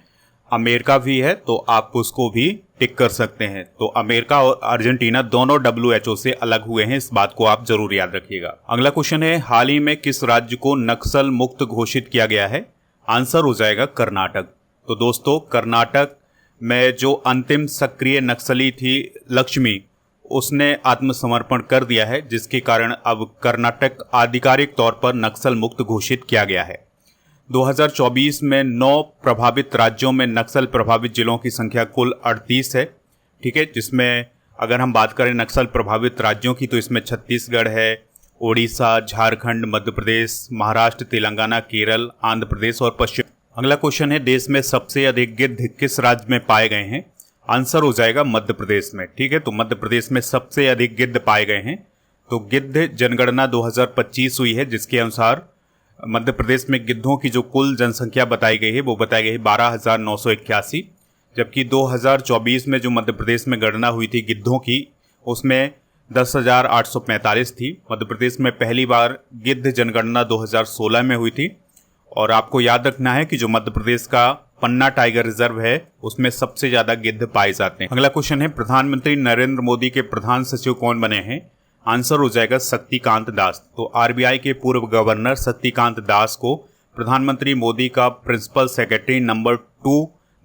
अमेरिका भी है तो आप उसको भी टिक कर सकते हैं। तो अमेरिका और अर्जेंटीना दोनों WHO से अलग हुए हैं, इस बात को आप जरूर याद रखिएगा। अगला क्वेश्चन है, हाल ही में किस राज्य को नक्सल मुक्त घोषित किया गया है? आंसर हो जाएगा कर्नाटक। तो दोस्तों, कर्नाटक में जो अंतिम सक्रिय नक्सली थी लक्ष्मी, उसने आत्मसमर्पण कर दिया है, जिसके कारण अब कर्नाटक आधिकारिक तौर पर नक्सल मुक्त घोषित किया गया है। 2024 में 9 प्रभावित राज्यों में नक्सल प्रभावित जिलों की संख्या कुल 38 है। ठीक है, जिसमें अगर हम बात करें नक्सल प्रभावित राज्योों की तो इसमें छत्तीसगढ़ है, ओडिशा, झारखंड, मध्य प्रदेश, महाराष्ट्र, तेलंगाना, केरल, आंध्र प्रदेश और पश्चिम। अगला क्वेश्चन है, देश में सबसे अधिक गिद्ध किस राज्य में पाए गए हैं? आंसर हो जाएगा मध्य प्रदेश में। ठीक है, तो मध्य प्रदेश में सबसे अधिक गिद्ध पाए गए हैं। तो गिद्ध जनगणना 2025 हुई है, जिसके अनुसार मध्य प्रदेश में गिद्धों की जो कुल जनसंख्या बताई गई है वो बताई गई है 12,981, जबकि 2024 में जो मध्य प्रदेश में गणना हुई थी गिद्धों की, उसमें 10,845 थी। मध्य प्रदेश में पहली बार गिद्ध जनगणना 2016 में हुई थी। और आपको याद रखना है कि जो मध्य प्रदेश का पन्ना टाइगर रिजर्व है उसमें सबसे ज्यादा गिद्ध पाए जाते हैं। अगला क्वेश्चन है, प्रधानमंत्री नरेंद्र मोदी के प्रधान सचिव कौन बने हैं? आंसर हो जाएगा शक्तिकांत दास। तो आरबीआई के पूर्व गवर्नर शक्तिकांत दास को प्रधानमंत्री मोदी का प्रिंसिपल सेक्रेटरी नंबर 2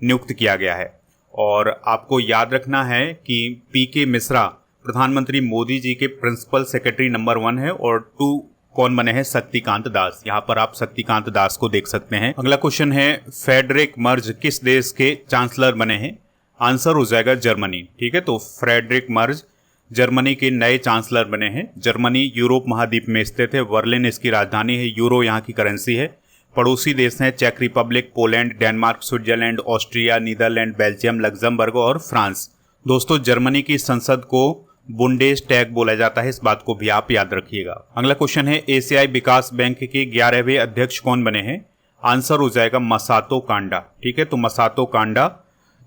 नियुक्त किया गया है। और आपको याद रखना है कि पीके मिश्रा प्रधानमंत्री मोदी जी के प्रिंसिपल सेक्रेटरी नंबर 1 है और 2 कौन बने हैं? शक्तिकांत दास। यहाँ पर आप शक्तिकांत दास को देख सकते हैं। अगला क्वेश्चन है, फ्रेडरिक मर्ज किस देश के चांसलर बने हैं? आंसर हो जाएगा जर्मनी। ठीक है, तो फ्रेडरिक मर्ज जर्मनी के नए चांसलर बने हैं। जर्मनी यूरोप महाद्वीप में स्थित है, बर्लिन इसकी राजधानी है, यूरो यहाँ की करेंसी है। पड़ोसी देश हैं चेक Republic, Poland, Denmark, Switzerland, Austria, Netherland, Belgium, Luxembourg और फ्रांस। दोस्तों, जर्मनी की संसद को बुंडेसटैग बोला जाता है, इस बात को भी आप याद रखिएगा। अगला क्वेश्चन है, एशियाई विकास बैंक के 11वें अध्यक्ष कौन बने हैं? आंसर हो जाएगा मसातो कांडा। ठीक है, तो मसातो कांडा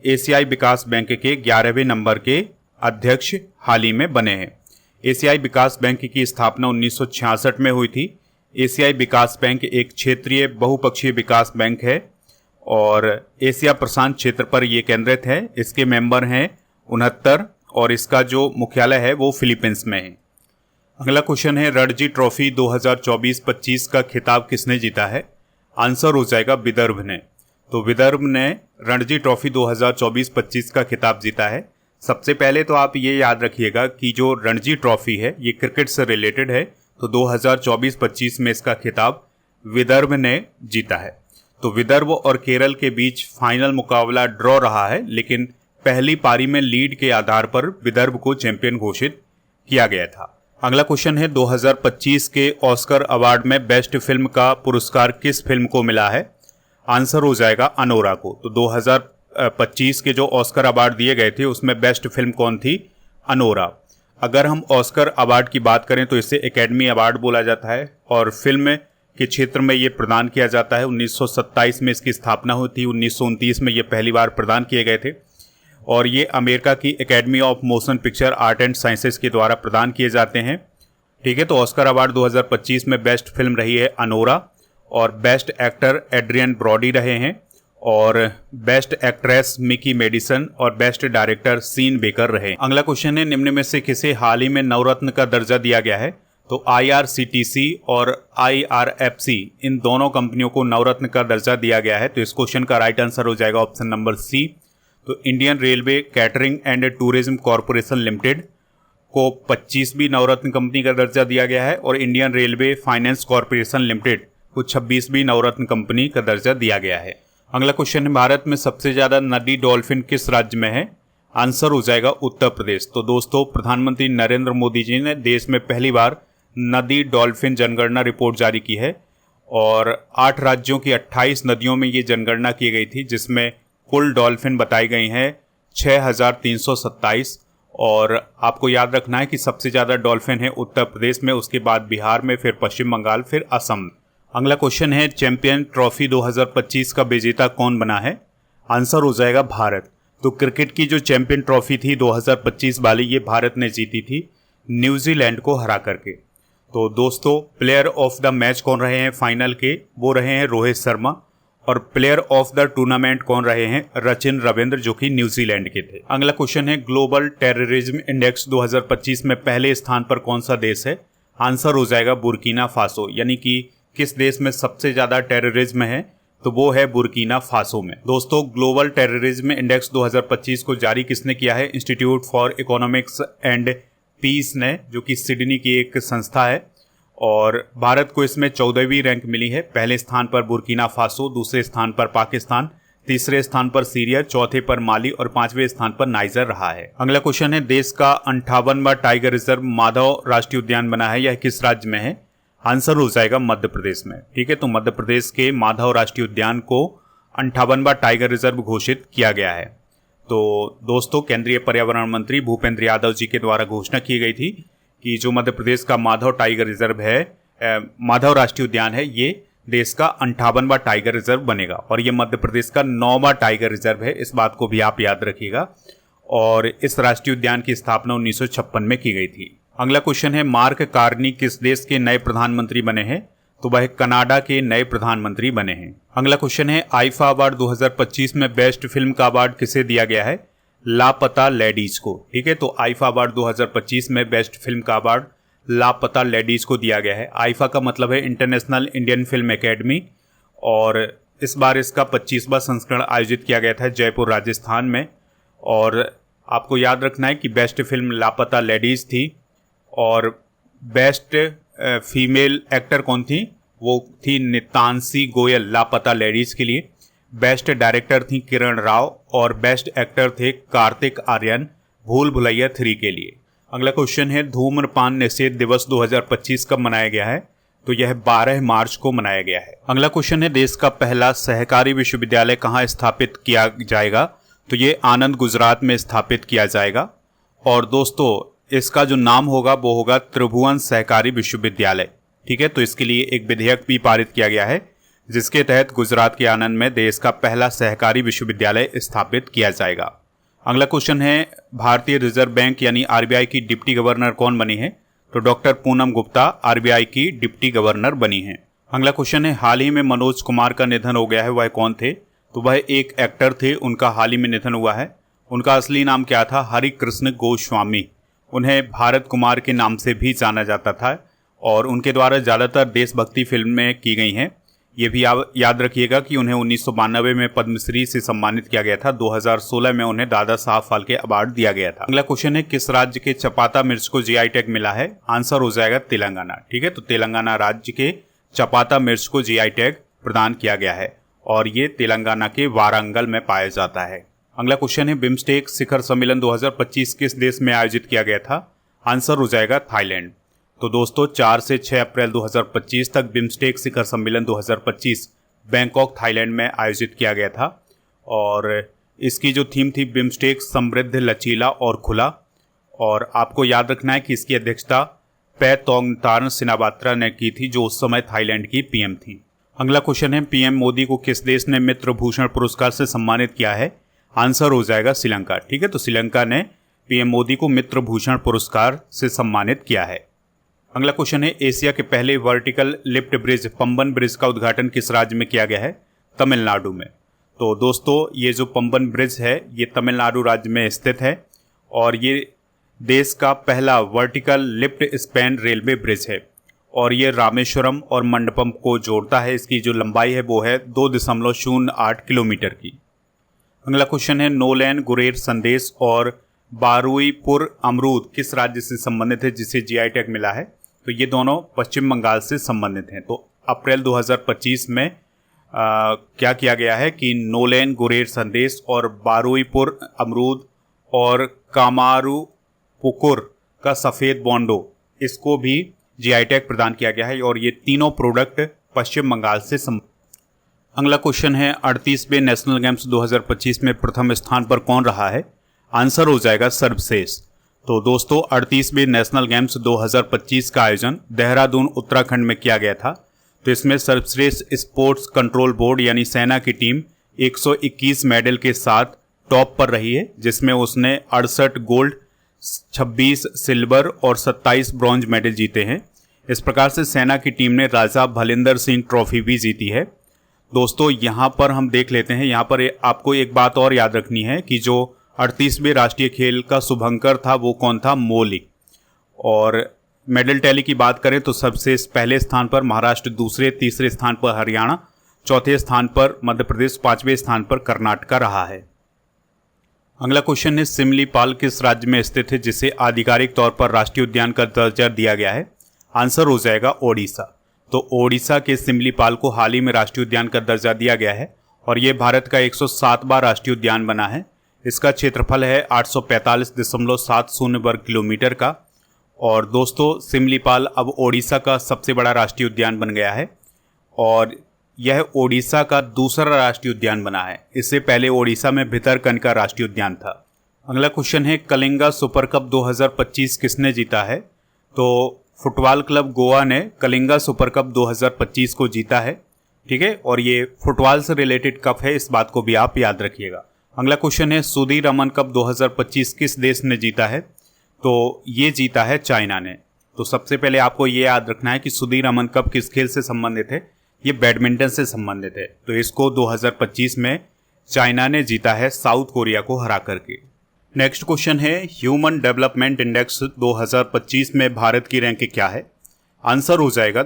एशियाई विकास बैंक के 11वें नंबर के अध्यक्ष हाल ही में बने हैं। एशियाई विकास बैंक की स्थापना 1966 में हुई थी। एशियाई विकास बैंक एक क्षेत्रीय बहुपक्षीय विकास बैंक है और एशिया प्रशांत क्षेत्र पर यह केंद्रित है। इसके मेंबर हैं 69 और इसका जो मुख्यालय है वो फिलीपींस में है। अगला क्वेश्चन है, रणजी ट्रॉफी 2024-25 का खिताब किसने जीता है? आंसर हो जाएगा विदर्भ ने। तो विदर्भ ने रणजी ट्रॉफी 2024-25 का खिताब जीता है। सबसे पहले तो आप ये याद रखिएगा कि जो रणजी ट्रॉफी है ये क्रिकेट से रिलेटेड है, तो 2024-25 में इसका खिताब विदर्भ ने जीता है। तो विदर्भ और केरल के बीच फाइनल मुकाबला ड्रॉ रहा है, लेकिन पहली पारी में लीड के आधार पर विदर्भ को चैंपियन घोषित किया गया था। अगला क्वेश्चन है, 2025 के ऑस्कर अवार्ड में बेस्ट फिल्म का पुरस्कार किस फिल्म को मिला है? आंसर हो जाएगा अनोरा को। तो 2025 के जो ऑस्कर अवार्ड दिए गए थे उसमें बेस्ट फिल्म कौन थी? अनोरा। अगर हम ऑस्कर अवार्ड की बात करें तो इसे एकेडमी अवार्ड बोला जाता है और फिल्म के क्षेत्र में ये प्रदान किया जाता है। 1927 में इसकी स्थापना हुई थी, 1929 में ये पहली बार प्रदान किए गए थे और ये अमेरिका की academy of motion picture art and sciences के द्वारा प्रदान किए जाते हैं। ठीक है, तो ऑस्कर अवार्ड 2025 में बेस्ट फिल्म रही है अनोरा और बेस्ट एक्टर एड्रियन ब्रॉडी रहे हैं और बेस्ट एक्ट्रेस मिकी मेडिसन और बेस्ट डायरेक्टर सीन बेकर रहे। अगला क्वेश्चन है, निम्न में से किसे हाल ही में नवरत्न का दर्जा दिया गया है? तो IRCTC और IRFC इन दोनों कंपनियों को नवरत्न का दर्जा दिया गया है। तो इस क्वेश्चन का राइट आंसर हो जाएगा ऑप्शन नंबर सी। तो Indian railway catering and tourism corporation limited को 25वीं नवरत्न कंपनी का दर्जा दिया गया है और Indian railway finance corporation limited को 26वीं नवरत्न कंपनी का दर्जा दिया गया है। अगला क्वेश्चन है, भारत में सबसे ज्यादा नदी डॉल्फिन किस राज्य में है? आंसर हो जाएगा उत्तर प्रदेश। तो दोस्तों, प्रधानमंत्री नरेंद्र मोदी जी ने देश में पहली बार नदी डॉल्फिन जनगणना रिपोर्ट जारी की है और 8 राज्यों की 28 नदियों में ये जनगणना की गई थी, जिसमें कुल डॉल्फिन बताई गई हैं 6,327 और आपको याद रखना है कि सबसे ज़्यादा डॉल्फिन है उत्तर प्रदेश में, उसके बाद बिहार में, फिर पश्चिम बंगाल, फिर असम अगला क्वेश्चन है चैंपियन ट्रॉफी 2025 का विजेता कौन बना है? आंसर हो जाएगा भारत। तो क्रिकेट की जो चैंपियन ट्रॉफी थी 2025 वाली, ये भारत ने जीती थी न्यूजीलैंड को हरा करके। तो दोस्तों प्लेयर ऑफ द मैच कौन रहे हैं फाइनल के? वो रहे हैं रोहित शर्मा। और प्लेयर ऑफ द टूर्नामेंट कौन रहे हैं? सचिन रविंद्र, जो कि न्यूजीलैंड के थे। अगला क्वेश्चन है ग्लोबल टेररिज्म इंडेक्स 2025 में पहले स्थान पर कौन सा देश है? आंसर हो जाएगा बुर्किना फासो। यानी कि किस देश में सबसे ज्यादा टेररिज्म है? तो वो है बुर्किना फासो में। दोस्तों ग्लोबल टेररिज्म इंडेक्स 2025 को जारी किसने किया है? Institute for Economics and Peace ने, जो कि सिडनी की एक संस्था है। और भारत को इसमें 14वीं रैंक मिली है। पहले स्थान पर बुर्किना फासो, दूसरे स्थान पर पाकिस्तान, तीसरे स्थान पर सीरिया, चौथे पर माली और 5वें स्थान पर नाइजर रहा है। अगला क्वेश्चन है देश का 58वां टाइगर रिजर्व माधव राष्ट्रीय उद्यान बना है, यह किस राज्य में है? आंसर हो जाएगा मध्य प्रदेश में। ठीक है, तो मध्य प्रदेश के माधव राष्ट्रीय उद्यान को 58वां टाइगर रिजर्व घोषित किया गया है। तो दोस्तों केंद्रीय पर्यावरण मंत्री भूपेंद्र यादव जी के द्वारा घोषणा की गई थी कि जो मध्य प्रदेश का माधव टाइगर रिजर्व है, माधव राष्ट्रीय उद्यान है, ये देश का 58वां टाइगर रिजर्व बनेगा और ये मध्य प्रदेश का 9वां टाइगर रिजर्व है। इस बात को भी आप याद रखिएगा। और इस राष्ट्रीय उद्यान की स्थापना 1956 में की गई थी। अगला क्वेश्चन है मार्क कार्नी किस देश के नए प्रधानमंत्री बने हैं? तो वह कनाडा के नए प्रधानमंत्री बने हैं। अगला क्वेश्चन है आईफा अवार्ड 2025 में बेस्ट फिल्म का अवार्ड किसे दिया गया है? लापता लेडीज को। ठीक है, तो आईफा अवार्ड 2025 में बेस्ट फिल्म का अवार्ड लापता लेडीज को दिया गया है। आईफा का मतलब है इंटरनेशनल इंडियन फिल्म एकेडमी और इस बार इसका 25वां संस्करण आयोजित किया गया था जयपुर राजस्थान में। और आपको याद रखना है कि बेस्ट फिल्म लापता लेडीज थी और बेस्ट फीमेल एक्टर कौन थी? वो थी नितांशी गोयल लापता लेडीज के लिए। बेस्ट डायरेक्टर थी किरण राव और बेस्ट एक्टर थे कार्तिक आर्यन भूल भुलैया 3 के लिए। अगला क्वेश्चन है धूम्रपान निषेध दिवस 2025 कब मनाया गया है? तो यह 12 मार्च को मनाया गया है। अगला क्वेश्चन है देश का पहला सहकारी विश्वविद्यालय कहाँ स्थापित किया जाएगा? तो ये आनंद गुजरात में स्थापित किया जाएगा। और दोस्तों इसका जो नाम होगा वो होगा त्रिभुवन सहकारी विश्वविद्यालय। ठीक है, तो इसके लिए एक विधेयक भी पारित किया गया है जिसके तहत गुजरात के आनंद में देश का पहला सहकारी विश्वविद्यालय स्थापित किया जाएगा। अगला क्वेश्चन है भारतीय रिजर्व बैंक यानी आरबीआई की डिप्टी गवर्नर कौन बनी है? तो डॉक्टर पूनम गुप्ता आरबीआई की डिप्टी गवर्नर बनी है। अगला क्वेश्चन है हाल ही में मनोज कुमार का निधन हो गया है, वह कौन थे? तो वह एक एक्टर थे, उनका हाल ही में निधन हुआ है। उनका असली नाम क्या था? हरि कृष्ण गोस्वामी। उन्हें भारत कुमार के नाम से भी जाना जाता था और उनके द्वारा ज़्यादातर देशभक्ति फिल्में की गई हैं। ये भी याद रखिएगा कि उन्हें 1992 में पद्मश्री से सम्मानित किया गया था। 2016 में उन्हें दादा साहब फाल्के अवार्ड दिया गया था। अगला क्वेश्चन है किस राज्य के चपाता मिर्च को जीआई टैग मिला है? आंसर हो जाएगा तेलंगाना। ठीक है, तो तेलंगाना राज्य के चपाता मिर्च को जीआई टैग प्रदान किया गया है और ये तेलंगाना के वारंगल में पाया जाता है। अगला क्वेश्चन है बिम्स्टेक शिखर सम्मेलन 2025 किस देश में आयोजित किया गया था? आंसर हो जाएगा थाईलैंड। तो दोस्तों 4 से 6 अप्रैल 2025 तक बिम्स्टेक शिखर सम्मेलन 2025 बैंकॉक थाईलैंड में आयोजित किया गया था और इसकी जो थीम थी बिम्स्टेक समृद्ध लचीला और खुला। और आपको याद रखना है कि इसकी अध्यक्षता पैतोंगतार्न सिनाबात्रा ने की थी जो उस समय थाईलैंड की पीएम थी। अगला क्वेश्चन है पीएम मोदी को किस देश ने मित्र भूषण पुरस्कार से सम्मानित किया है? आंसर हो जाएगा श्रीलंका। ठीक है, तो श्रीलंका ने पीएम मोदी को मित्र भूषण पुरस्कार से सम्मानित किया है। अगला क्वेश्चन है एशिया के पहले vertical lift bridge Pamban bridge का उद्घाटन किस राज्य में किया गया है? तमिलनाडु में। तो दोस्तों ये जो पंबन ब्रिज है ये तमिलनाडु राज्य में स्थित है और ये देश का पहला vertical lift span railway bridge है और ये रामेश्वरम और मंडपम को जोड़ता है। इसकी जो लंबाई है वो है 2.08 किलोमीटर की। अगला क्वेश्चन है नोलैन गुरेर संदेश और बारुईपुर अमरूद किस राज्य से संबंधित है जिसे जीआई टैग मिला है? तो ये दोनों पश्चिम बंगाल से संबंधित हैं। तो अप्रैल 2025 में क्या किया गया है कि नोलैन गुरेर संदेश और बारुईपुर अमरूद और कामारू पुकुर का सफ़ेद बोंडो इसको भी जीआई टैग प्रदान किया गया है और ये तीनों प्रोडक्ट पश्चिम बंगाल से अगला क्वेश्चन है 38वें नेशनल गेम्स 2025 में प्रथम स्थान पर कौन रहा है? आंसर हो जाएगा सर्वश्रेष्ठ। तो दोस्तों 38वें नेशनल गेम्स 2025 का आयोजन देहरादून उत्तराखंड में किया गया था। तो इसमें सर्वश्रेष्ठ स्पोर्ट्स कंट्रोल बोर्ड यानी सेना की टीम 121 मेडल के साथ टॉप पर रही है, जिसमें उसने 68 गोल्ड, 26 सिल्वर और 27 ब्रॉन्ज मेडल जीते हैं। इस प्रकार से सेना की टीम ने राजा भलिंदर सिंह ट्रॉफी भी जीती है। दोस्तों यहाँ पर हम देख लेते हैं, यहाँ पर आपको एक बात और याद रखनी है कि जो 38वें राष्ट्रीय खेल का शुभंकर था वो कौन था, मौलिक। और मेडल टैली की बात करें तो सबसे पहले स्थान पर महाराष्ट्र, दूसरे तीसरे स्थान पर हरियाणा, चौथे स्थान पर मध्य प्रदेश, पांचवें स्थान पर कर्नाटक रहा है। अगला क्वेश्चन है, सिमलीपाल किस राज्य में स्थित है जिसे आधिकारिक तौर पर राष्ट्रीय उद्यान का दर्जा दिया गया है? आंसर हो जाएगा ओडिशा। तो ओडिशा के सिमलीपाल को हाल ही में राष्ट्रीय उद्यान का दर्जा दिया गया है और ये भारत का 107वां राष्ट्रीय उद्यान बना है। इसका क्षेत्रफल है 845.70 वर्ग किलोमीटर का। और दोस्तों सिमलीपाल अब ओडिशा का सबसे बड़ा राष्ट्रीय उद्यान बन गया है और यह ओडिशा का दूसरा राष्ट्रीय उद्यान बना है। इससे पहले ओडिशा में भितरकनिका राष्ट्रीय उद्यान था। अगला क्वेश्चन है, कलिंगा सुपर कप 2025 किसने जीता है? तो फुटबॉल क्लब गोवा ने कलिंगा सुपर कप 2025 को जीता है। ठीक है, और ये फुटबॉल से रिलेटेड कप है, इस बात को भी आप याद रखिएगा। अगला क्वेश्चन है, सुदीरमन कप 2025 किस देश ने जीता है? तो ये जीता है चाइना ने। तो सबसे पहले आपको ये याद रखना है कि सुदीरमन कप किस खेल से संबंधित है? ये बैडमिंटन से संबंधित है। तो इसको 2025 में चाइना ने जीता है साउथ कोरिया को हरा करके। नेक्स्ट क्वेश्चन है, ह्यूमन डेवलपमेंट इंडेक्स 2025 में भारत की रैंक क्या है? आंसर हो जाएगा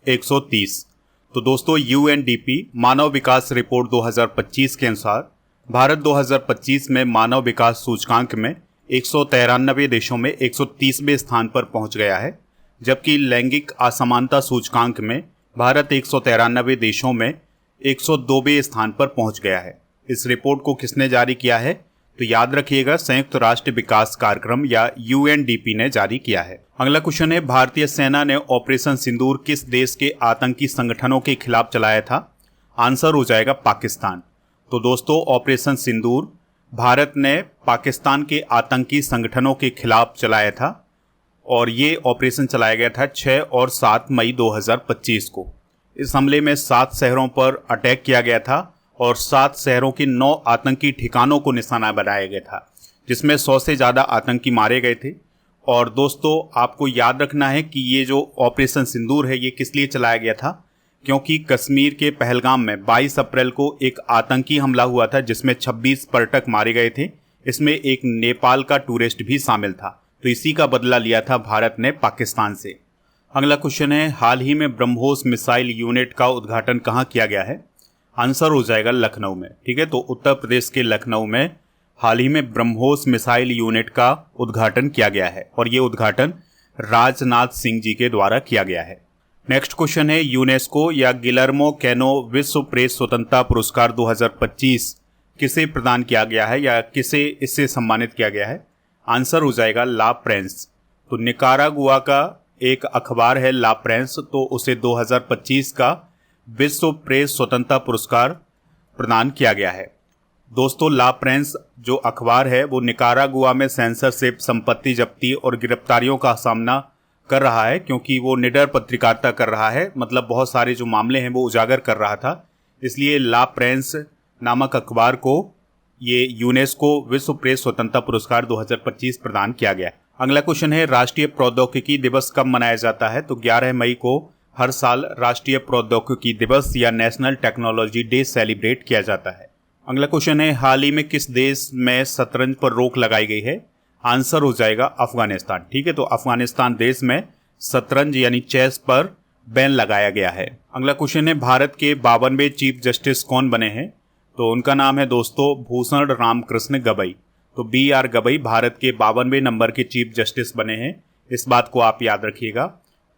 130। तो दोस्तों यूएनडीपी मानव विकास रिपोर्ट 2025 के अनुसार भारत 2025 में मानव विकास सूचकांक में 193 देशों में 130वें स्थान पर पहुंच गया है, जबकि लैंगिक असमानता सूचकांक में भारत 193 देशों में 102वें स्थान पर पहुंच गया है। इस रिपोर्ट को किसने जारी किया है? तो याद रखिएगा, संयुक्त राष्ट्र विकास कार्यक्रम या यूएनडीपी ने जारी किया है। अगला क्वेश्चन है, भारतीय सेना ने ऑपरेशन सिंदूर किस देश के आतंकी संगठनों के खिलाफ चलाया था? आंसर हो जाएगा पाकिस्तान। तो दोस्तों ऑपरेशन सिंदूर भारत ने पाकिस्तान के आतंकी संगठनों के खिलाफ चलाया था और ये ऑपरेशन चलाया गया था 6 और 7 मई 2025 को। इस हमले में 7 शहरों पर अटैक किया गया था और 7 शहरों के 9 आतंकी ठिकानों को निशाना बनाया गया था, जिसमें 100 से ज़्यादा आतंकी मारे गए थे। और दोस्तों आपको याद रखना है कि ये जो ऑपरेशन सिंदूर है ये किस लिए चलाया गया था, क्योंकि कश्मीर के पहलगाम में 22 अप्रैल को एक आतंकी हमला हुआ था जिसमें 26 पर्यटक मारे गए थे। इसमें एक नेपाल का टूरिस्ट भी शामिल था। तो इसी का बदला लिया था भारत ने पाकिस्तान से। अगला क्वेश्चन है, हाल ही में ब्रह्मोस मिसाइल यूनिट का उद्घाटन कहाँ किया गया है? आंसर हो जाएगा लखनऊ में। ठीक है, तो उत्तर प्रदेश के लखनऊ में हाल ही में ब्रह्मोस मिसाइल यूनिट का उद्घाटन किया गया है और ये उद्घाटन राजनाथ सिंह जी के द्वारा किया गया है। नेक्स्ट क्वेश्चन है, यूनेस्को या गिलर्मो कैनो विश्व प्रेस स्वतंत्रता पुरस्कार 2025 किसे प्रदान किया गया है या किसे इससे सम्मानित किया गया है? आंसर हो जाएगा ला प्रेंस। तो निकारागुआ का एक अखबार है ला प्रेंस, तो उसे 2025 का विश्व प्रेस स्वतंत्रता पुरस्कार प्रदान किया गया है। दोस्तों ला प्रेंस जो अखबार है वो निकारागुआ में सेंसरशिप, संपत्ति जब्ती और गिरफ्तारियों का सामना कर रहा है, क्योंकि वो निडर पत्रकारिता कर रहा है, मतलब बहुत सारे जो मामले हैं वो उजागर कर रहा था। इसलिए ला प्रेंस नामक अखबार को ये यूनेस्को विश्व प्रेस स्वतंत्रता पुरस्कार 2025 प्रदान किया गया। अगला क्वेश्चन है, राष्ट्रीय प्रौद्योगिकी दिवस कब मनाया जाता है? तो 11 मई को हर साल राष्ट्रीय प्रौद्योगिकी दिवस या नेशनल टेक्नोलॉजी डे सेलिब्रेट किया जाता है। अगला क्वेश्चन है, हाल ही में किस देश में शतरंज पर रोक लगाई गई है? आंसर हो जाएगा अफगानिस्तान। ठीक है, तो अफगानिस्तान देश में शतरंज यानी चेस पर बैन लगाया गया है। अगला क्वेश्चन है, भारत के 52वें चीफ जस्टिस कौन बने हैं? तो उनका नाम है दोस्तों भूषण रामकृष्ण गवई। तो BR गवई भारत के 52वें नंबर के चीफ जस्टिस बने हैं, इस बात को आप याद रखिएगा।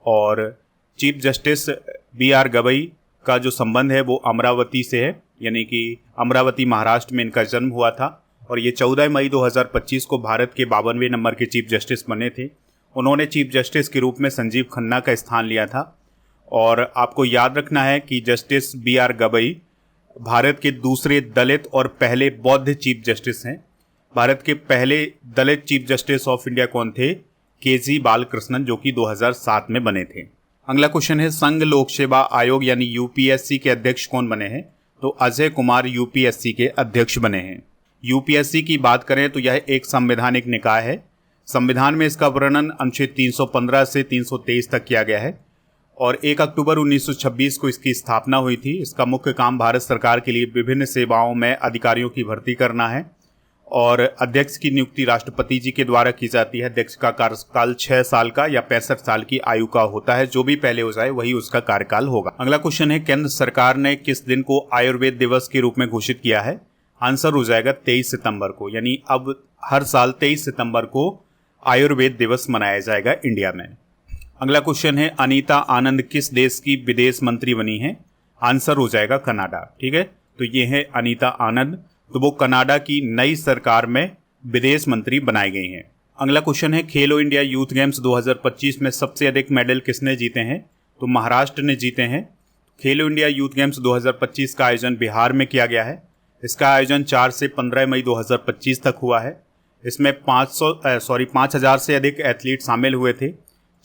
और चीफ जस्टिस BR गवई का जो संबंध है वो अमरावती से है, यानी कि अमरावती महाराष्ट्र में इनका जन्म हुआ था और ये 14 मई 2025 को भारत के 52वें नंबर के चीफ जस्टिस बने थे। उन्होंने चीफ जस्टिस के रूप में संजीव खन्ना का स्थान लिया था। और आपको याद रखना है कि जस्टिस BR गवई भारत के दूसरे दलित और पहले बौद्ध चीफ जस्टिस हैं। भारत के पहले दलित चीफ जस्टिस ऑफ इंडिया कौन थे? KG बालकृष्णन, जो कि 2007 में बने थे। अगला क्वेश्चन है संघ लोक सेवा आयोग यानी यूपीएससी के अध्यक्ष कौन बने हैं? तो अजय कुमार यूपीएससी के अध्यक्ष बने हैं। यूपीएससी की बात करें तो यह एक संवैधानिक निकाय है। संविधान में इसका वर्णन अनुच्छेद 315 से 323 तक किया गया है और 1 अक्टूबर 1926 को इसकी स्थापना हुई थी। इसका मुख्य काम भारत सरकार के लिए विभिन्न सेवाओं में अधिकारियों की भर्ती करना है और अध्यक्ष की नियुक्ति राष्ट्रपति जी के द्वारा की जाती है। अध्यक्ष का कार्यकाल 6 साल का या 65 साल की आयु का होता है। जो भी पहले हो जाए वही उसका कार्यकाल होगा। अगला क्वेश्चन है केंद्र सरकार ने किस दिन को आयुर्वेद दिवस के रूप में घोषित किया है? आंसर हो जाएगा 23 सितंबर को, यानी अब हर साल 23 सितंबर को आयुर्वेद दिवस मनाया जाएगा इंडिया में। अगला क्वेश्चन है अनीता आनंद किस देश की विदेश मंत्री बनी है? आंसर हो जाएगा कनाडा। ठीक है, तो ये है अनीता आनंद, तो वो कनाडा की नई सरकार में विदेश मंत्री बनाई गई हैं। अगला क्वेश्चन है खेलो इंडिया यूथ गेम्स 2025 में सबसे अधिक मेडल किसने जीते हैं? तो महाराष्ट्र ने जीते हैं। खेलो इंडिया यूथ गेम्स 2025 का आयोजन बिहार में किया गया है। इसका आयोजन 4 से 15 मई 2025 तक हुआ है। इसमें 5,000 से अधिक एथलीट शामिल हुए थे।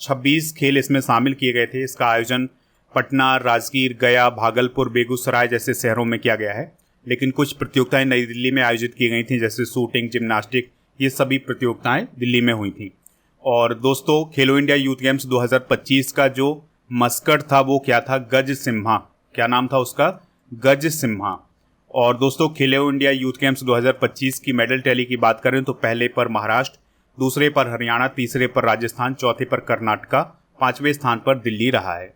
26 खेल इसमें शामिल किए गए थे। इसका आयोजन पटना, राजगीर, गया, भागलपुर, बेगूसराय जैसे शहरों में किया गया है, लेकिन कुछ प्रतियोगिताएं नई दिल्ली में आयोजित की गई थी, जैसे शूटिंग, जिम्नास्टिक, ये सभी प्रतियोगिताएं दिल्ली में हुई थी। और दोस्तों खेलो इंडिया यूथ गेम्स 2025 का जो मस्कट था वो क्या था? गज सिम्हा। क्या नाम था उसका? गज सिम्हा। और दोस्तों खेलो इंडिया यूथ गेम्स 2025 की मेडल टैली की बात करें तो पहले पर महाराष्ट्र, दूसरे पर हरियाणा, तीसरे पर राजस्थान, चौथे पर कर्नाटका, 5वें स्थान पर दिल्ली रहा है।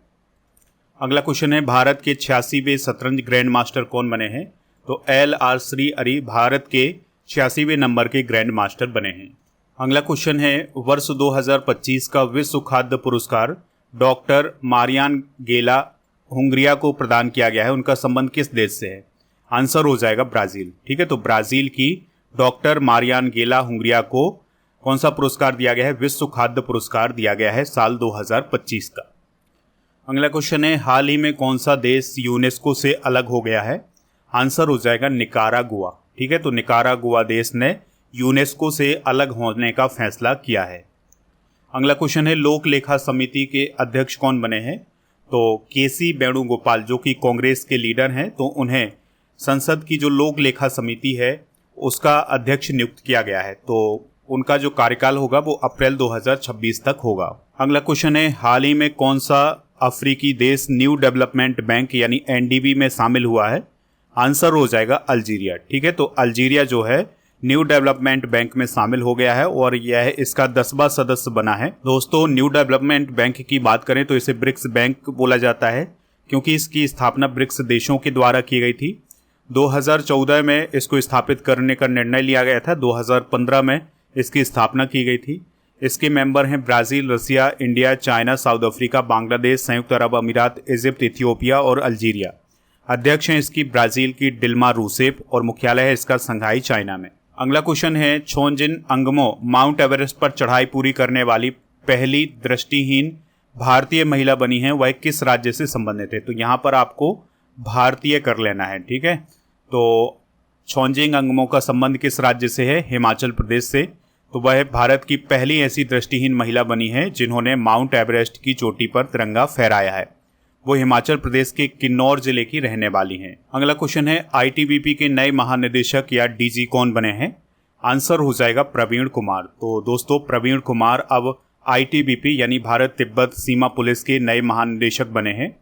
अगला क्वेश्चन है भारत के 86वें शतरंज ग्रैंड मास्टर कौन बने हैं? तो LR श्रीहरि भारत के 86वें नंबर के ग्रैंड मास्टर बने हैं। अगला क्वेश्चन है वर्ष 2025 का विश्व खाद्य पुरस्कार डॉक्टर मारियान गेला हुंगरिया को प्रदान किया गया है। उनका संबंध किस देश से है? आंसर हो जाएगा ब्राजील। ठीक है, तो ब्राजील की डॉक्टर मारियान गेला हुंगरिया को कौन सा पुरस्कार दिया गया है? विश्व खाद्य पुरस्कार दिया गया है साल 2025 का। अगला क्वेश्चन है हाल ही में कौन सा देश यूनेस्को से अलग हो गया है? आंसर हो जाएगा निकारागुआ। ठीक है, तो निकारागुआ देश ने यूनेस्को से अलग होने का फैसला किया है। अगला क्वेश्चन है लोक लेखा समिति के अध्यक्ष कौन बने हैं? तो केसी वेणुगोपाल जो कि कांग्रेस के लीडर हैं, तो उन्हें संसद की जो लोक लेखा समिति है उसका अध्यक्ष नियुक्त किया गया है। तो उनका जो कार्यकाल होगा वो अप्रैल 2026 तक होगा। अगला क्वेश्चन है हाल ही में कौन सा अफ्रीकी देश न्यू डेवलपमेंट बैंक यानी NDB में शामिल हुआ है? आंसर हो जाएगा अल्जीरिया। ठीक है, तो अल्जीरिया जो है न्यू डेवलपमेंट बैंक में शामिल हो गया है और यह इसका 10वां सदस्य बना है। दोस्तों न्यू डेवलपमेंट बैंक की बात करें तो इसे ब्रिक्स बैंक बोला जाता है क्योंकि इसकी स्थापना ब्रिक्स देशों के द्वारा की गई थी। 2014 में इसको स्थापित करने का निर्णय लिया गया था। 2015 में इसकी स्थापना की गई थी। इसके मेंबर हैं Brazil, Russia, India, China, South Africa, Bangladesh, संयुक्त अरब अमीरात, इजिप्ट, इथियोपिया और अल्जीरिया। अध्यक्ष हैं इसकी ब्राज़ील की डिल्मा रूसेफ और मुख्यालय है इसका संघाई, चाइना में। अगला क्वेश्चन है छोंजिन अंगमो माउंट एवरेस्ट पर चढ़ाई पूरी करने वाली पहली दृष्टिहीन भारतीय महिला बनी है। वह किस राज्य से संबंधित है? तो यहाँ पर आपको भारतीय कर लेना है। ठीक है, तो छोंजिन अंगमो का संबंध किस राज्य से है? हिमाचल प्रदेश से। तो वह भारत की पहली ऐसी दृष्टिहीन महिला बनी है जिन्होंने माउंट एवरेस्ट की चोटी पर तिरंगा फहराया है। वो हिमाचल प्रदेश के किन्नौर जिले की रहने वाली हैं। अगला क्वेश्चन है ITBP के नए महानिदेशक या DG कौन बने हैं? आंसर हो जाएगा प्रवीण कुमार। तो दोस्तों प्रवीण कुमार अब ITBP यानी भारत तिब्बत सीमा पुलिस के नए महानिदेशक बने हैं।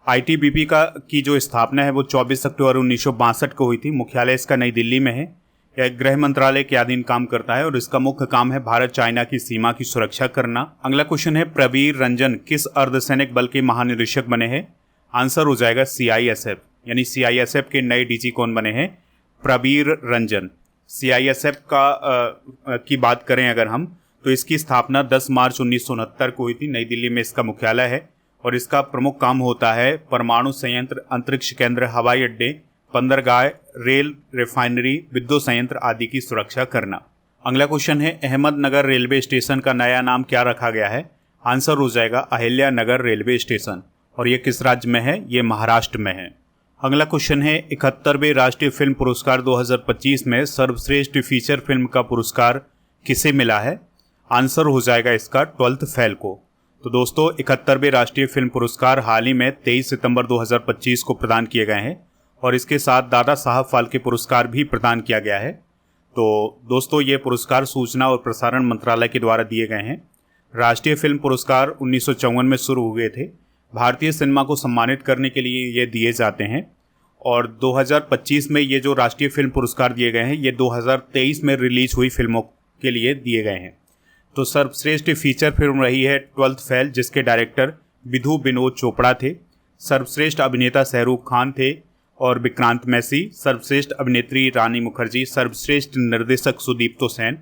ITBP की जो स्थापना है वो 24 अक्टूबर 1962 को हुई थी। मुख्यालय इसका नई दिल्ली में है। यह गृह मंत्रालय के अधीन काम करता है और इसका मुख्य काम है भारत चाइना की सीमा की सुरक्षा करना। अगला क्वेश्चन है प्रवीर रंजन किस अर्धसैनिक बल के महानिदेशक बने हैं? आंसर हो जाएगा CISF यानी CISF के नए DG कौन बने हैं? प्रवीर रंजन। CISF की बात करें अगर हम तो इसकी स्थापना 10 मार्च 1969 को हुई थी। नई दिल्ली में इसका मुख्यालय है और इसका प्रमुख काम होता है परमाणु संयंत्र, अंतरिक्ष केंद्र, हवाई अड्डे, बंदरगाह, रेल, रिफाइनरी, विद्युत संयंत्र आदि की सुरक्षा करना। अगला क्वेश्चन है अहमदनगर रेलवे स्टेशन का नया नाम क्या रखा गया है? आंसर हो जाएगा अहिल्या नगर रेलवे स्टेशन और ये किस राज्य में है? ये महाराष्ट्र में है। अगला क्वेश्चन है 71वें राष्ट्रीय फिल्म पुरस्कार 2025 में सर्वश्रेष्ठ फीचर फिल्म का पुरस्कार किसे मिला है? आंसर हो जाएगा इसका 12th फेल को। तो दोस्तों 71वें राष्ट्रीय फिल्म पुरस्कार हाल ही में 23 सितंबर 2025 को प्रदान किए गए हैं और इसके साथ दादा साहब फाल्के पुरस्कार भी प्रदान किया गया है। तो दोस्तों ये पुरस्कार सूचना और प्रसारण मंत्रालय के द्वारा दिए गए हैं। राष्ट्रीय फिल्म पुरस्कार 1954 में शुरू हुए थे। भारतीय सिनेमा को सम्मानित करने के लिए ये दिए जाते हैं और 2025 में ये जो राष्ट्रीय फिल्म पुरस्कार दिए गए हैं ये 2023 में रिलीज हुई फिल्मों के लिए दिए गए हैं। तो सर्वश्रेष्ठ फीचर फिल्म रही है 12th फेल, जिसके डायरेक्टर विधु विनोद चोपड़ा थे। सर्वश्रेष्ठ अभिनेता शाहरुख खान थे और विक्रांत मैसी। सर्वश्रेष्ठ अभिनेत्री रानी मुखर्जी। सर्वश्रेष्ठ निर्देशक Sudipto Sen.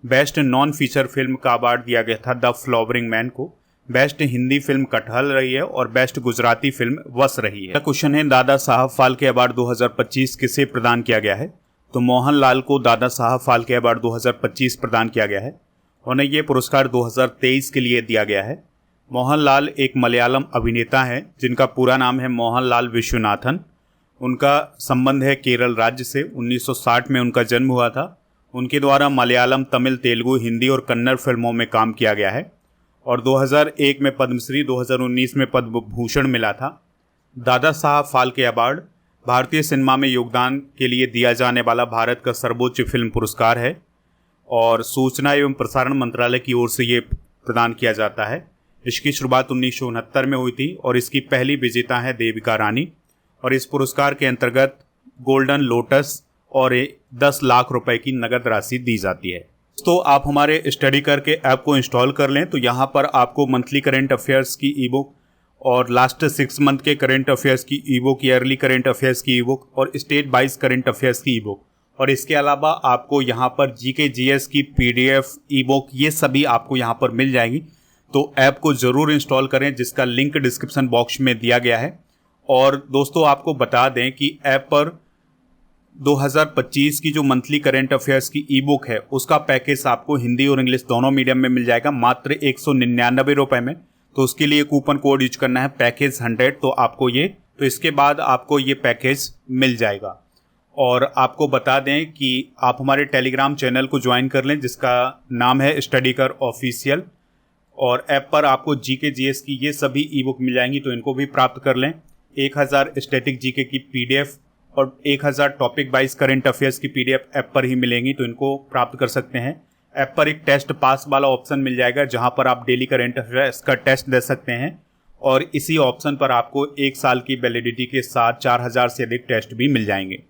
Best non feature film का अवार्ड दिया गया था द फ्लावरिंग मैन को। बेस्ट हिंदी फिल्म कटहल रही है और बेस्ट गुजराती फिल्म वस रही है। क्वेश्चन है, दादा साहब फाल्के अवार्ड 2025 किसे प्रदान किया गया है? तो मोहनलाल को दादा साहब फाल्के अवार्ड 2025 प्रदान किया गया है। उन्हें ये पुरस्कार 2023 के लिए दिया गया है। मोहनलाल एक मलयालम अभिनेता हैं जिनका पूरा नाम है मोहनलाल विश्वनाथन। उनका संबंध है केरल राज्य से। 1960 में उनका जन्म हुआ था। उनके द्वारा मलयालम, तमिल, तेलुगु, हिंदी और कन्नड़ फिल्मों में काम किया गया है और 2001 में पद्मश्री, 2019 में पद्म भूषण मिला था। दादा साहब फाल्के अवार्ड भारतीय सिनेमा में योगदान के लिए दिया जाने वाला भारत का सर्वोच्च फिल्म पुरस्कार है और सूचना एवं प्रसारण मंत्रालय की ओर से ये प्रदान किया जाता है। इसकी शुरुआत 1969 में हुई थी और इसकी पहली विजेता है देविका रानी और इस पुरस्कार के अंतर्गत गोल्डन लोटस और 10 लाख रुपए की नगद राशि दी जाती है। तो आप हमारे स्टडी करके ऐप को इंस्टॉल कर लें तो यहाँ पर आपको मंथली करंट अफेयर्स की ई बुक और लास्ट 6 मंथ के करंट अफेयर्स की ई बुक, ईयरली करंट अफेयर्स की ई बुक और स्टेट वाइज करंट अफेयर्स की ई बुक और इसके अलावा आपको यहाँ पर जीके जीएस की पीडीएफ ई बुक ये सभी आपको यहाँ पर मिल जाएंगी। तो ऐप को ज़रूर इंस्टॉल करें जिसका लिंक डिस्क्रिप्शन बॉक्स में दिया गया है। और दोस्तों आपको बता दें कि ऐप पर 2025 की जो मंथली करंट अफेयर्स की ई बुक है उसका पैकेज आपको हिंदी और इंग्लिश दोनों मीडियम में मिल जाएगा मात्र 199 रुपये में। तो उसके लिए कूपन कोड यूज करना है पैकेज 100। तो इसके बाद आपको ये पैकेज मिल जाएगा। और आपको बता दें कि आप हमारे टेलीग्राम चैनल को ज्वाइन कर लें जिसका नाम है स्टडी कर ऑफिशियल और ऐप पर आपको जीके जीएस की ये सभी ई बुक मिल जाएंगी। तो इनको भी प्राप्त कर लें। 1000 स्टैटिक जीके की पीडीएफ और 1000 टॉपिक वाइज करंट अफेयर्स की पीडीएफ ऐप पर ही मिलेंगी। तो इनको प्राप्त कर सकते हैं। ऐप पर एक टेस्ट पास वाला ऑप्शन मिल जाएगा जहां पर आप डेली करंट अफेयर्स का टेस्ट दे सकते हैं और इसी ऑप्शन पर आपको 1 साल की वैलिडिटी के साथ 4000 से अधिक टेस्ट भी मिल जाएंगे।